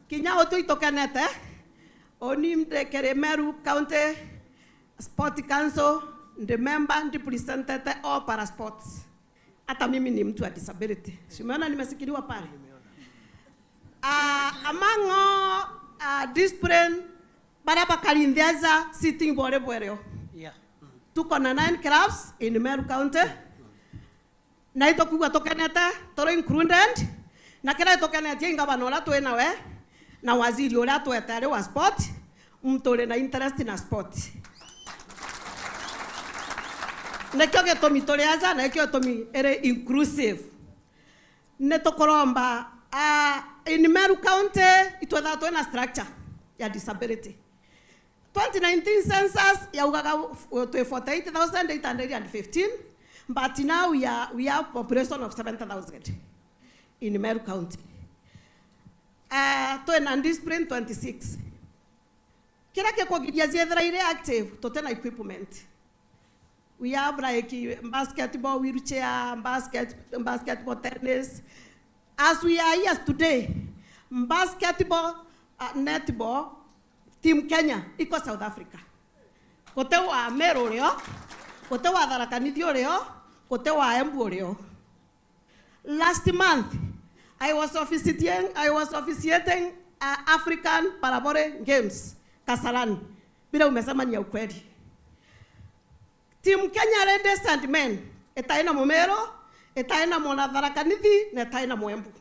kinya otu itokenete oni mdekere Meru County Sport Council the member ndi presented all para sports. Hata mimi ni mtu wa disability. Simeona nimesikiliwa pale. Among discipline baraba kalindiaza sitting bore bwereo. Yeah. Tuko na 9 clubs in Meru County. Na itokuigua tokenete toro included na kila tokenete inga banola twena we na waziri ola twetare wa sport mtole na interest na sport. Nekyo getomi toleaza na nekyo tomi ere inclusive. Netokoromba in Meru County itwetha twena structure ya disability. 2019 census ya ugaga 48,815, but now we have population of 7,000 in Meru County. Twena discipline 26. Kila keko gidiazethera ire active totena equipment. We have like basketball wheelchair, basketball tennis. As we are here today, basketball, netball, Team Kenya, iko South Africa. Kote wa Meru leo, kote wa Tharaka leo, kote wa Embu leo. Last month, I was officiating African Parabole Games, Kasarani. Bila umesema ni ya ukweli. Team Kenya Rende Sandmen, etaina mu Meru, etaina mu Tharaka Nithi, na etaina mu Embu.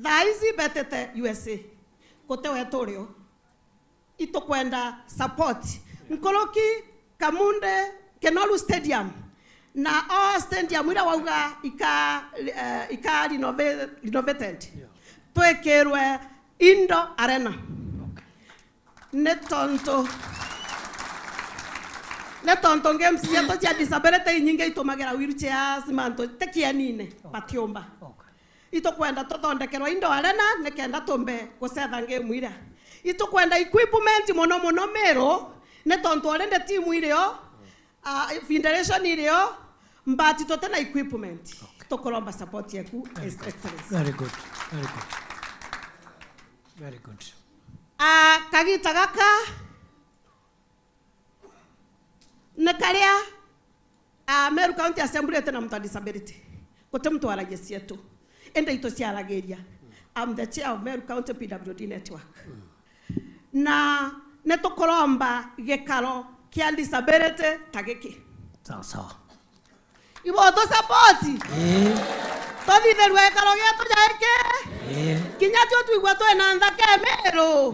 Thaizi betete USA. Kote wetu leo. Itokwenda support. Nkoloki Kamunde Kenolu Stadium. Na all stadium wira wauga ika renovated. Yeah. Twekerwe Indo Arena. Okay. Netonto games yeto cia disability nyinge itumagera wheelchairs manto tekianine patiomba. Okay. Itokwenda tothondekerwa Indo Arena nekenda tombe gucetha game ira. Itokwenda equipment mono Meru netonto orende team irio federation irio mbati totena equipment. Okay. Tokolomba support yeku excellence. Very good. Very good. Kagita gaka nekalia Meru County Assembly tena mtu disability. Kote mtu aragesi yetu. Enda ito si arageria. I'm the chair of Meru County PWD network. Na netokolomba gekaro kia disability tageki. Sawa. Ibo to support. Tobi de lwe karo geto jaeke. Kinyacho tu igwa to enanda ke Meru.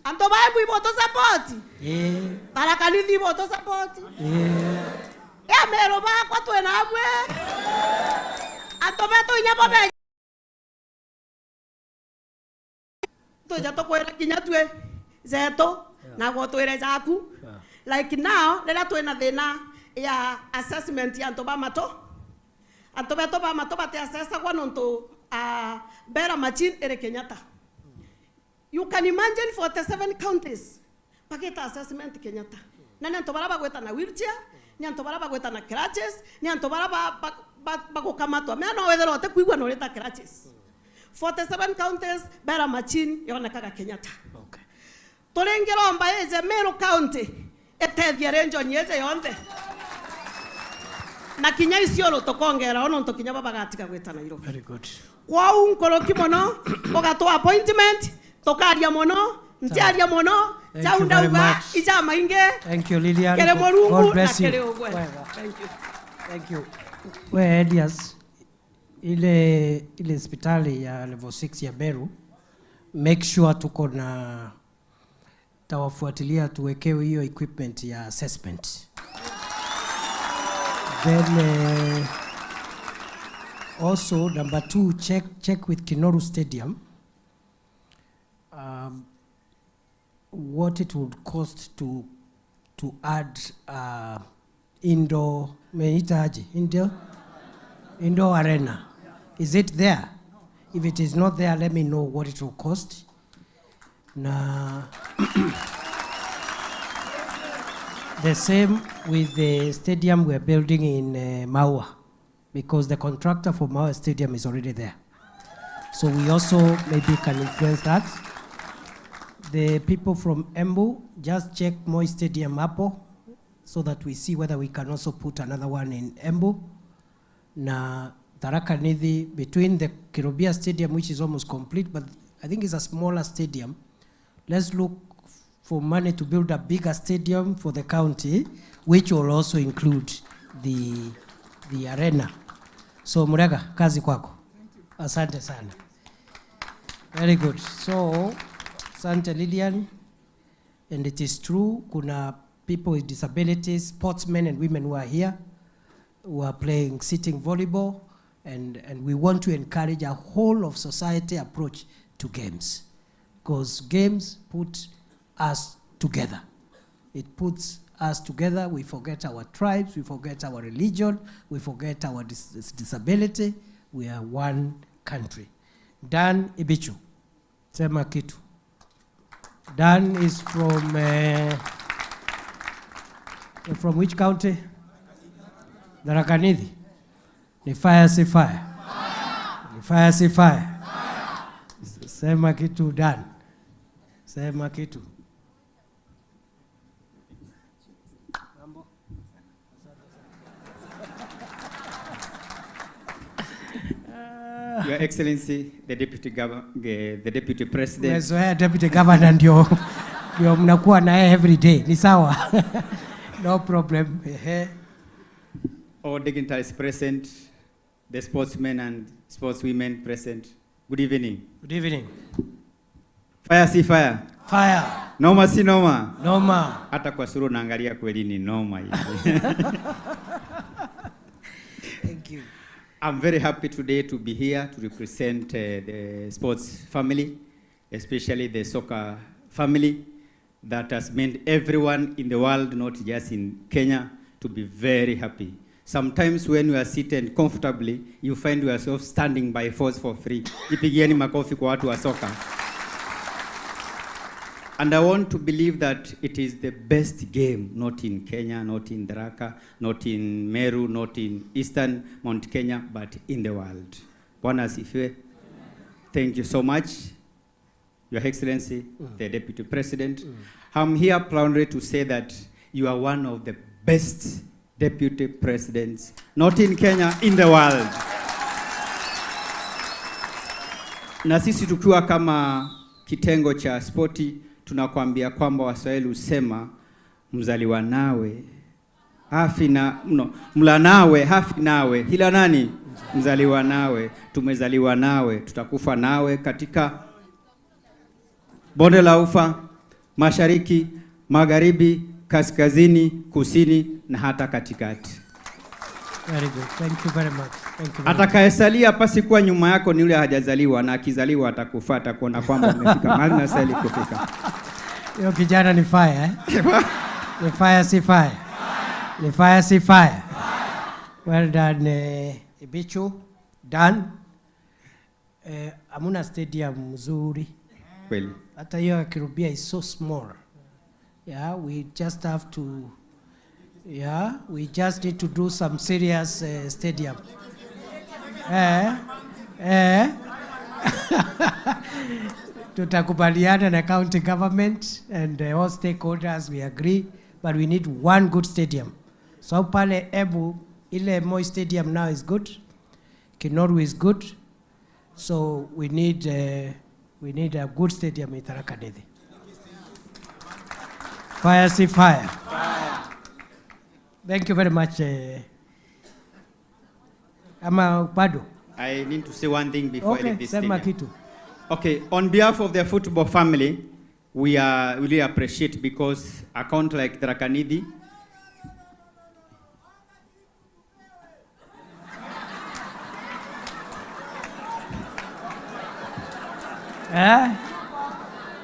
Anto baibu ibo to support. Tharaka Nithi ibo to support. Ya Meru ba kwa to enabwe. Anto beto inyabo be. To jato kwera kinyatwe zeto na gotwere jaku. Like now, let us na ya assessment ya antoba mato. Antoba toba mato bate assessa kwa nonto bera machine ere Kenyatta. You can imagine 47 counties. Paketa assessment Kenyatta. Nani antoba ba gweta na wheelchair, ni antoba ba gweta na crutches, ni antoba ba kukamatwa. Me no wethero te kuigwa no leta crutches. 47 counties bera machine yona kaka Kenyatta. Okay. Tolengero mbaye je Meru County. Etethia renjo nyeze yonde. Na kinya isiolo tokongera ono ntokinya baba gatika gweta na Nairobi. Very good. Kwa unkoloki mono, ogato appointment, tokaria mono, ntiaria mono, chaundauga, ija mainge. Thank you Lilian. God bless you. Thank you. Wewe Elias, ile hospitali ya level 6 ya Meru, make sure tuko na tawafuatilia tuwekewe hiyo equipment ya assessment. Then also number 2, check with Kinoru Stadium what it would cost to add indoor arena. Is it there? If it is not there, let me know what it will cost. Na the same with the stadium we're building in Maua, because the contractor for Maua Stadium is already there. So we also maybe can influence that. The people from Embu, just check Moi Stadium Apo, so that we see whether we can also put another one in Embu. Na Tharaka Nithi, between the Kirobia Stadium, which is almost complete, but I think it's a smaller stadium. Let's look for money to build a bigger stadium for the county, which will also include the arena. So Murega, kazi kwako. Asante sana. Very good. So, asante Lilian. And it is true, kuna people with disabilities, sportsmen and women who are here, who are playing sitting volleyball, and we want to encourage a whole of society approach to games, because games put us together. It puts us together. We forget our tribes, we forget our religion, we forget our disability. We are one country. Dan Ibichu, sema kitu. Dan is from which county? Tharaka Nithi. Ni fire si fire. Ni fire si fire. Sema kitu Dan. Sema kitu. Your Excellency, the Deputy President. Mezoea Deputy Governor ndio mnakuwa naye every day. Ni sawa. No problem. All dignitaries present, the sportsmen and sportswomen present. Good evening. Good evening. Fire si fire. Fire. Noma si noma. Noma. Hata kwa suru naangalia kweli ni noma. Thank you. I'm very happy today to be here to represent the sports family, especially the soccer family that has made everyone in the world, not just in Kenya, to be very happy. Sometimes when you are seated comfortably, you find yourself standing by force for free. Ipigieni makofi kwa watu wa soccer. And I want to believe that it is the best game, not in Kenya, not in Tharaka, not in Meru, not in Eastern Mount Kenya, but in the world. Bwana asifiwe. Thank you so much, Your Excellency, the Deputy President. I'm here proudly to say that you are one of the best Deputy Presidents, not in Kenya, in the world. Na sisi tukiwa kama kitengo cha sporti, tunakwambia kwamba Waswahili husema mzaliwa nawe hafi na mla nawe hafi nawe, hila nani? Mzaliwa nawe. Tumezaliwa nawe, tutakufa nawe katika bonde la ufa, mashariki, magharibi, kaskazini, kusini na hata katikati. Very good. Thank you very much. Thank you. Atakayesalia pasi kuwa nyuma yako ni yule hajazaliwa, na akizaliwa atakufuata kuona kwamba umefika mahali unastahili kufika. Yo kijana ni fire, eh? Ni fire si fire. Ni fire si fire. Well done, Ibichu. Done. Amuna stadium mzuri. Kweli. Hata hiyo Kirubia is so small. Yeah, we just have to we just need to do some serious stadium. Tutakubaliana na county government and all stakeholders, we agree, but we need one good stadium. So pale Ebu, ile Moi Stadium now is good, Kinoru is good, so we need a good stadium in Tharaka Nithi. Fire si fire. Fire. Thank you very much. Ama bado? I need to say one thing before I leave this sema stadium. kitu. Okay, on behalf of the football family, we really appreciate, because a count like Tharaka Nithi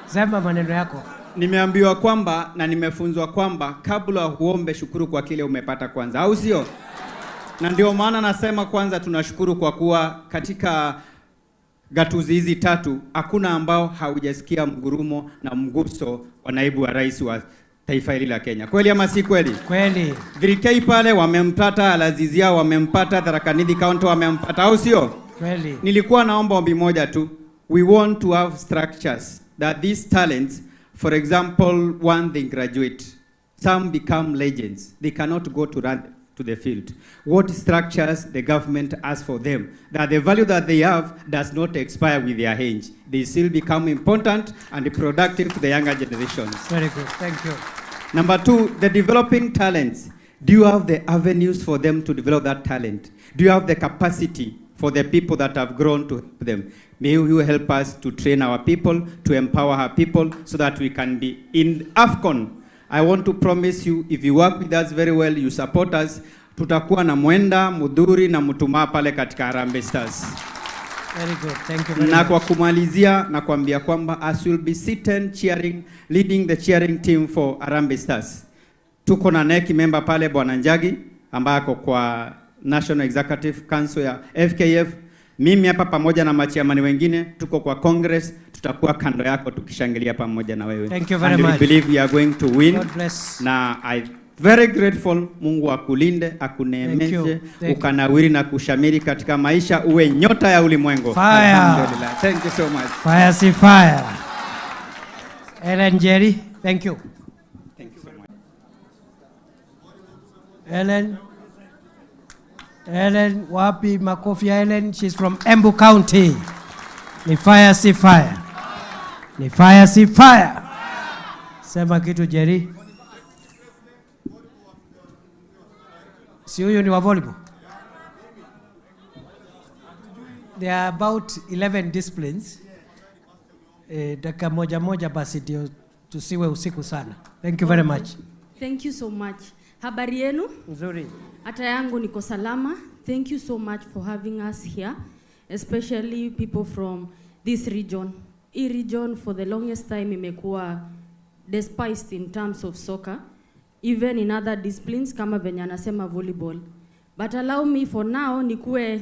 Sema maneno yako. Nimeambiwa kwamba na nimefunzwa kwamba kabla uombe shukuru kwa kile umepata kwanza, au sio? Na ndio maana nasema kwanza tunashukuru kwa kuwa katika gatuzi hizi 3 hakuna ambao haujasikia mgurumo na mguso wa naibu wa rais wa taifa hili la Kenya. Kweli ama si kweli? Kweli. Virikei pale wamempata, Alazizia wamempata, Tharaka Nithi County wamempata, au sio? Kweli. Nilikuwa naomba ombi moja tu. We want to have structures that these talents, for example, one they graduate, some become legends. They cannot go to run to the field. What structures the government asks for them, that the value that they have does not expire with their age. They still become important and productive to the younger generations. Very good. Thank you. Number 2, the developing talents. Do you have the avenues for them to develop that talent? Do you have the capacity for the people that have grown to help them? May you help us to train our people, to empower our people, so that we can be in AFCON. I want to promise you, if you work with us very well, you support us, tutakuwa na Mwenda, Mudhuri na Mutuma pale katika Harambee Stars. Very good. Thank you very Na much. kwa kumalizia na kuambia kwamba as will be sitting cheering, leading the cheering team for Harambee Stars. Tuko na neki member pale Bwana Njagi ambaye ako kwa National Executive Council ya FKF. Mimi hapa pamoja na machiamani wengine tuko kwa Congress, tutakuwa kando yako tukishangilia pamoja na wewe. Thank you very and much. we believe we are going to win. God bless. Na I very grateful, Mungu akulinde, Thank akuneemeshe, you. Thank you. ukanawiri na kushamiri katika maisha, uwe nyota ya ulimwengu. Fire. Alhamdulillah. Thank you so much. Fire si fire. Ellen Jerry, thank you. Thank you so much. Ellen, wapi makofi ya Ellen? She's from Embu County. Ni fire si fire. Ni fire si fire. Sema kitu Jerry. Si huyu ni wa volleyball? There are about 11 disciplines. Dakika moja basi ndio tusiwe usiku sana. Thank you very much. Thank you so much. Habari yenu? Nzuri. Hata yangu niko salama. Thank you so much for having us here, especially people from this region. Hii region for the longest time imekuwa despised in terms of soccer, even in other disciplines kama venye anasema volleyball. But allow me for now nikuwe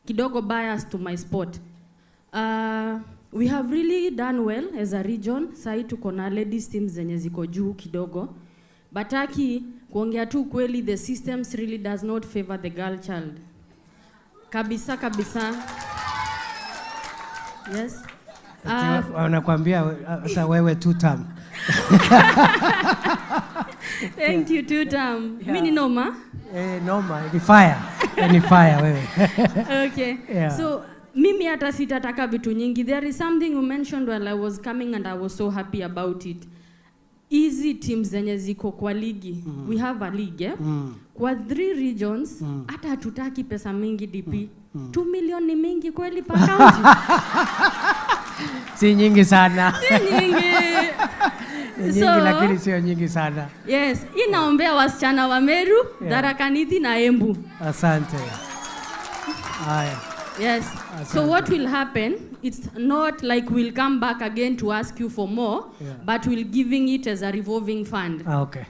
kidogo biased to my sport. We have really done well as a region. Sai tuko na ladies teams zenye ziko juu kidogo. But kuongea tu kweli, the systems really does not favor the girl child. Kabisa. Yes. Wanakuambia hata wewe 2 term. Thank you 2 term. Yeah. Mimi ni noma. Noma, ni fire. Ni fire wewe. Okay. Yeah. So mimi hata sitataka vitu nyingi. There is something you mentioned while I was coming and I was so happy about it. Easy teams zenye ziko kwa ligi. We have a league, yeah? Kwa 3 regions, hata hatutaki pesa mingi DP. 2 million ni mingi kweli per county. Si nyingi sana. Si nyingi. Nyingi lakini sio nyingi sana. Yes, inaombea wasichana wa Meru, Tharaka Nithi na Embu. Asante. Haya. Yes. So what will happen, it's not like we'll come back again to ask you for more, but we'll giving it as a revolving fund. Okay.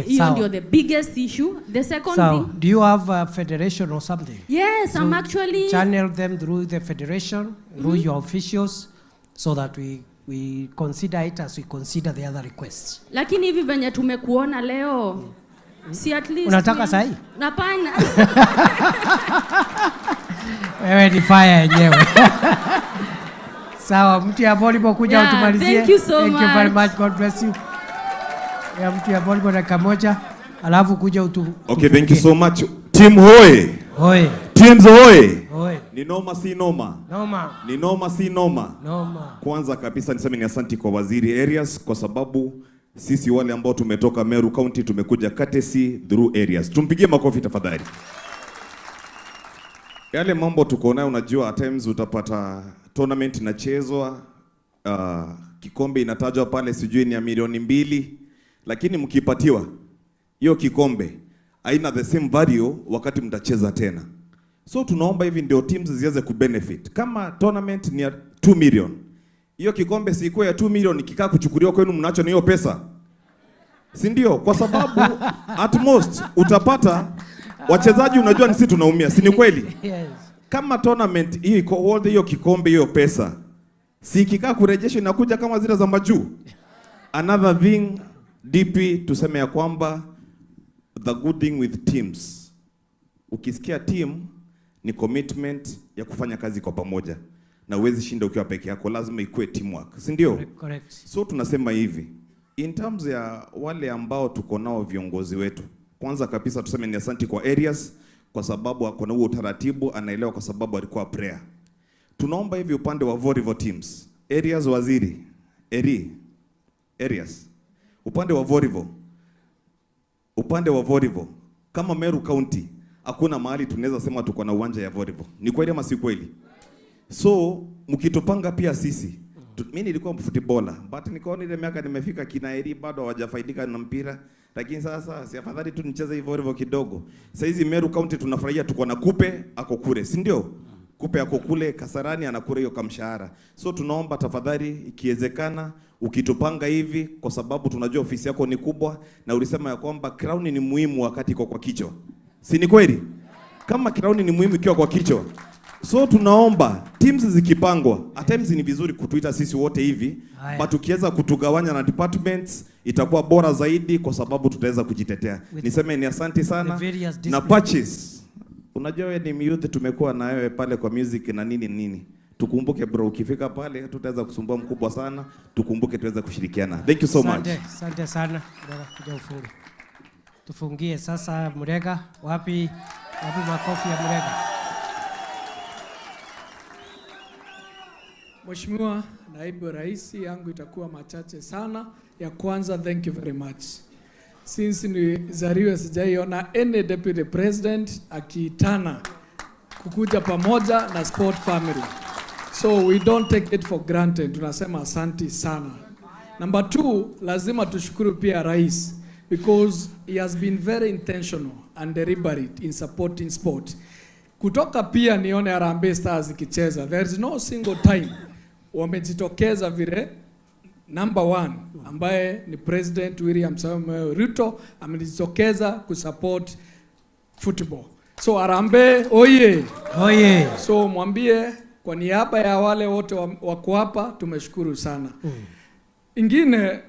Hiyo ndio the biggest issue. The second thing, do you have a federation or something? Yes, I'm actually channel them through the federation, through your officials, so that we consider it as we consider the other requests. Lakini hivi venye tumekuona leo, si at least unataka sahi? Hapana. Wewe ni fire yenyewe. Sawa, mtu ya volleyball kuja utumalizie. Thank you so much. Thank you very much. God bless you. Ya mtu ya volleyball dakika moja, alafu kuja Okay, thank you so much. Team hoye. Hoye. Teams hoye. Hoye. Ni noma si noma. Noma. Ni noma si noma. Noma. Kwanza kabisa niseme ni asanti kwa Waziri Areas kwa sababu sisi wale ambao tumetoka Meru County tumekuja courtesy through areas. Tumpigie makofi tafadhali. Yale mambo tuko nayo, unajua at times utapata tournament inachezwa, kikombe inatajwa pale sijui ni ya milioni 2, lakini mkipatiwa hiyo kikombe haina the same value wakati mtacheza tena. So tunaomba hivi ndio teams ziweze kubenefit. Kama tournament ni ya 2 million, hiyo kikombe si ikuwe ya 2 million kikaa kuchukuliwa kwenu mnacho na hiyo pesa. Si ndio? Kwa sababu at most utapata wachezaji, unajua ni sisi tunaumia, si ni kweli? Yes. Kama tournament hiyo iko world, hiyo kikombe hiyo pesa si kikaa kurejeshwa inakuja kama zile za majuu. Another thing, DP, tuseme ya kwamba the good thing with teams, ukisikia team ni commitment ya kufanya kazi kwa pamoja, na uwezi shinda ukiwa peke yako, lazima ikuwe teamwork, si ndio? Correct. So tunasema hivi, in terms ya wale ambao tuko nao viongozi wetu, kwanza kabisa tuseme ni asanti kwa areas, kwa sababu ako na huo utaratibu, anaelewa kwa sababu alikuwa prayer. Tunaomba hivi upande wa volleyball teams, areas waziri, areas, upande wa volleyball, kama Meru County, hakuna mahali tunaweza sema tuko na uwanja ya volleyball. Ni kweli ama si kweli? So, mkitupanga pia sisi, mimi nilikuwa footballer, but nikaona ile miaka nimefika kina Eri bado hawajafaidika na mpira, lakini sasa si afadhali tu nicheze hivyo hivyo kidogo. Sasa hizi Meru County tunafurahia, tuko na Kupe ako kule, si ndio? Kupe ako kule Kasarani anakula hiyo kamshahara. So tunaomba tafadhali ikiwezekana ukitupanga hivi, kwa sababu tunajua ofisi yako ni kubwa na ulisema ya kwamba crown ni muhimu wakati iko kwa kichwa. Si ni kweli? Kama crown ni muhimu ikiwa kwa kichwa. So tunaomba teams zikipangwa, at times ni vizuri kutuita sisi wote hivi, but ukiweza kutugawanya na departments itakuwa bora zaidi, kwa sababu tutaweza kujitetea. Niseme ni asante sana na purchase. Unajua wewe ni youth, tumekuwa na wewe pale kwa music na nini. Tukumbuke bro, ukifika pale tutaweza kusumbua mkubwa sana, tukumbuke tuweza kushirikiana. Thank you so much. Asante sana. Kuja ufunge. Tufungie sasa Murega. Wapi makofi ya Murega? Mheshimiwa Naibu Rais, yangu itakuwa machache sana. Ya kwanza, thank you very much. Since nilizaliwa sijaiona any deputy president akiitana kukuja pamoja na sport family. So we don't take it for granted. Tunasema asanti sana. Number 2, lazima tushukuru pia Rais, because he has been very intentional and deliberate in supporting sport. Kutoka pia nione Harambee Stars ikicheza, there is no single time wamejitokeza vile number 1 ambaye ni President William Samoei Ruto amejitokeza kusupport football. So Harambee oye. Oye. So mwambie kwa niaba ya wale wote wako hapa tumeshukuru sana. Ingine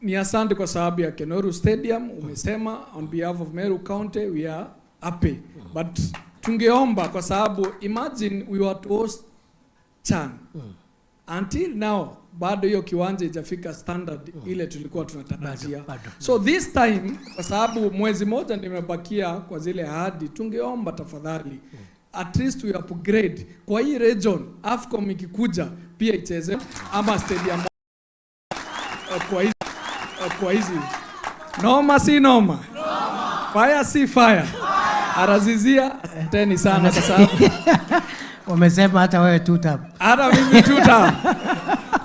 ni asante kwa sababu ya Meru Stadium, umesema on behalf of Meru County we are happy. But tungeomba kwa sababu imagine we were to host CHAN. Until now bado hiyo kiwanja haijafika standard ile tulikuwa tunatarajia. So this time kwa sababu mwezi moja nimebakia kwa zile ahadi, tungeomba tafadhali at least we upgrade kwa hii region, AFCON ikikuja pia icheze ama stadium kwa hizi. Noma si noma. Fire si fire. Arazizia teni sana kwa sababu wamesema hata wewe 2 term. Hata mimi 2 term.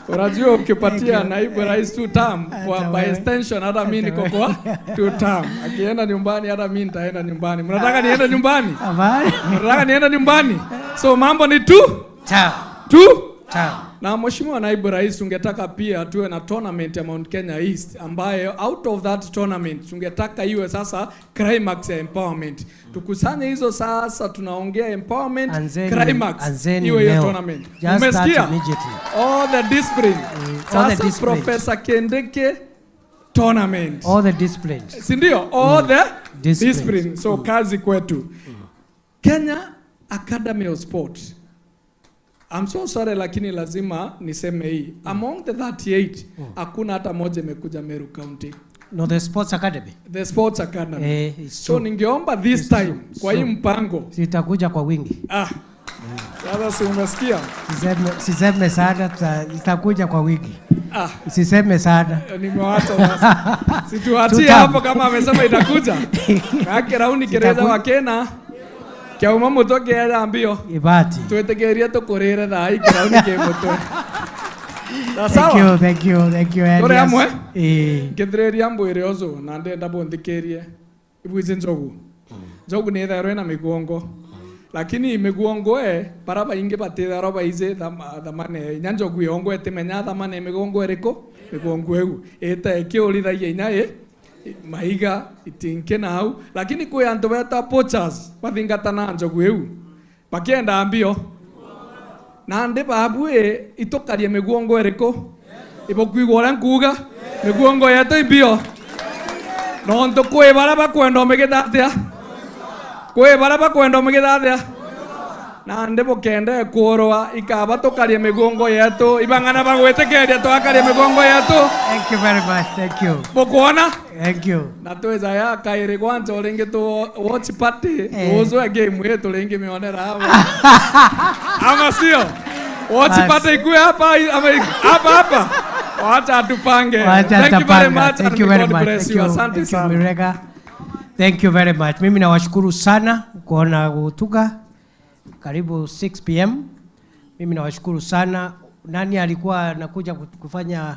Unajua ukipatia Naibu Rais 2 term kwa by extension hata mimi niko kwa 2 term. Akienda nyumbani hata mimi nitaenda nyumbani. Mnataka niende nyumbani? Habari. Mnataka niende nyumbani? So mambo ni 2 term. 2 term. Na Mheshimiwa Naibu Rais, tungetaka pia tuwe na tournament ya Mount Kenya East ambayo out of that tournament tungetaka iwe sasa climax ya empowerment. Tukusanye hizo sasa, tunaongea empowerment climax iwe hiyo tournament. Umesikia? All the discipline. Sasa Professor Kindiki tournament. All the disciplines. Si ndio? All the discipline. So kazi kwetu. Kenya Academy of Sport. I'm so sorry lakini lazima niseme hii. Among the 38, hakuna hata moja imekuja Meru County. No, the Sports Academy. The Sports Academy. So ningeomba this time kwa hii mpango. Sitakuja kwa wingi. Sasa si umesikia? Siseme sana, itakuja kwa wingi. Siseme sana. Nimewacha sasa. Situatie hapo kama amesema itakuja. Kake rauni kereza wa Kenya. Kia umamu toke ya ambio ibati tuwetegeria tukurire thaa ikirauni ke mutwe. Thank you Tore amwe ngithiriria mbwire ozo na ndenda bondikerie ibwize njogu ni thairo na migongo lakini imekuongoe baraba inge batira roba ize dhamane nyanjo kuiongoe temenya dhamane imekuongoe reko imekuongoe eta ekiolitha yeina maiga itinke nau lakini kwe anto beta pochas bathingatana njogu eu bakienda ambio nande babue itokarie meguongo ereko ibokwigora nkuga meguongo yeto ibio nonto kwe baraba kwenda megedathia kwe baraba kwenda megedathia nande bokende kuoroa ikaba tokarie meguongo yeto ibangana bagwetekeria twakarie meguongo yeto. Thank you very much. Thank you. Bokuona? Thank you. Na tuweza ya kaire kwanza olenge to watch party ozo game yetu lenge meonera hapa. Ama sio? Watch party ikuwe hapa hapa. Wacha tupange. Thank you very much. Thank you very much. Thank you. Asante sana. Thank you very much. Mimi nawashukuru sana kuona kutuka karibu 6 p.m. Mimi nawashukuru sana. Nani alikuwa anakuja kufanya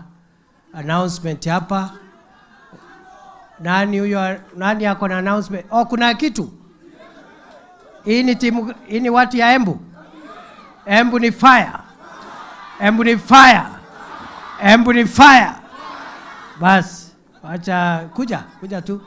announcement hapa? Nani huyo? Nani ako na announcement? Oh, kuna kitu. Hii ni timu, hii ni watu ya Embu. Embu ni fire. Embu ni fire. Embu ni fire. Bas, acha kuja tu.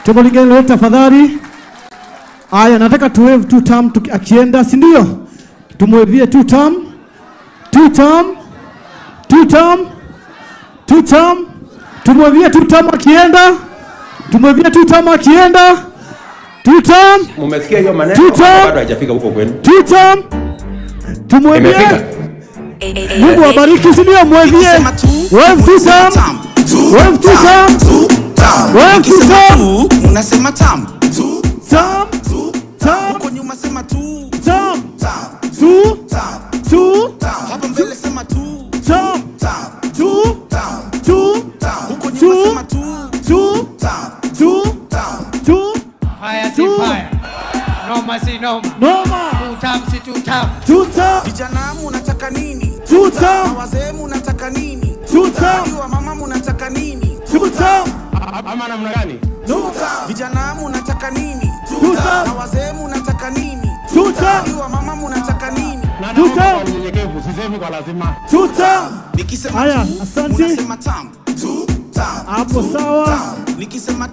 Chombo lingine leo tafadhali. Aya, nataka tuwave 2 term akienda, si ndio? Tumwevie 2 term. 2 term. 2 term. 2 term. Tumwevie 2 term akienda. Tumwevie 2 term akienda. 2 term. Mmesikia hiyo maneno bado hajafika huko kwenu. 2 term. Tumwevie. Mungu abariki, si ndio? Mwevie. Wave 2 term. Wave 2 term. Wave 2 term. Unasema tam. Tam. Tam. Huko nyuma sema tu. Tam. Tam. Tu. Tam. Tu. Hapa mbele sema tu. si mbaya. Noma si noma. Noma. Tutam si tutam. Tutam. Vijana munataka nini? Tutam. Na wazee munataka nini? Tutam. Wa mama munataka nini? Tutam. Ama namna gani? Tutam. Vijana munataka nini? Tutam. Na wazee munataka nini? Tutam. Wa mama munataka nini? Tutam. Unyenyekevu, sisemi kwa lazima. Tutam. Nikisema Haya, tu, asante. unasema tam. Tutam. Hapo sawa. Nikisema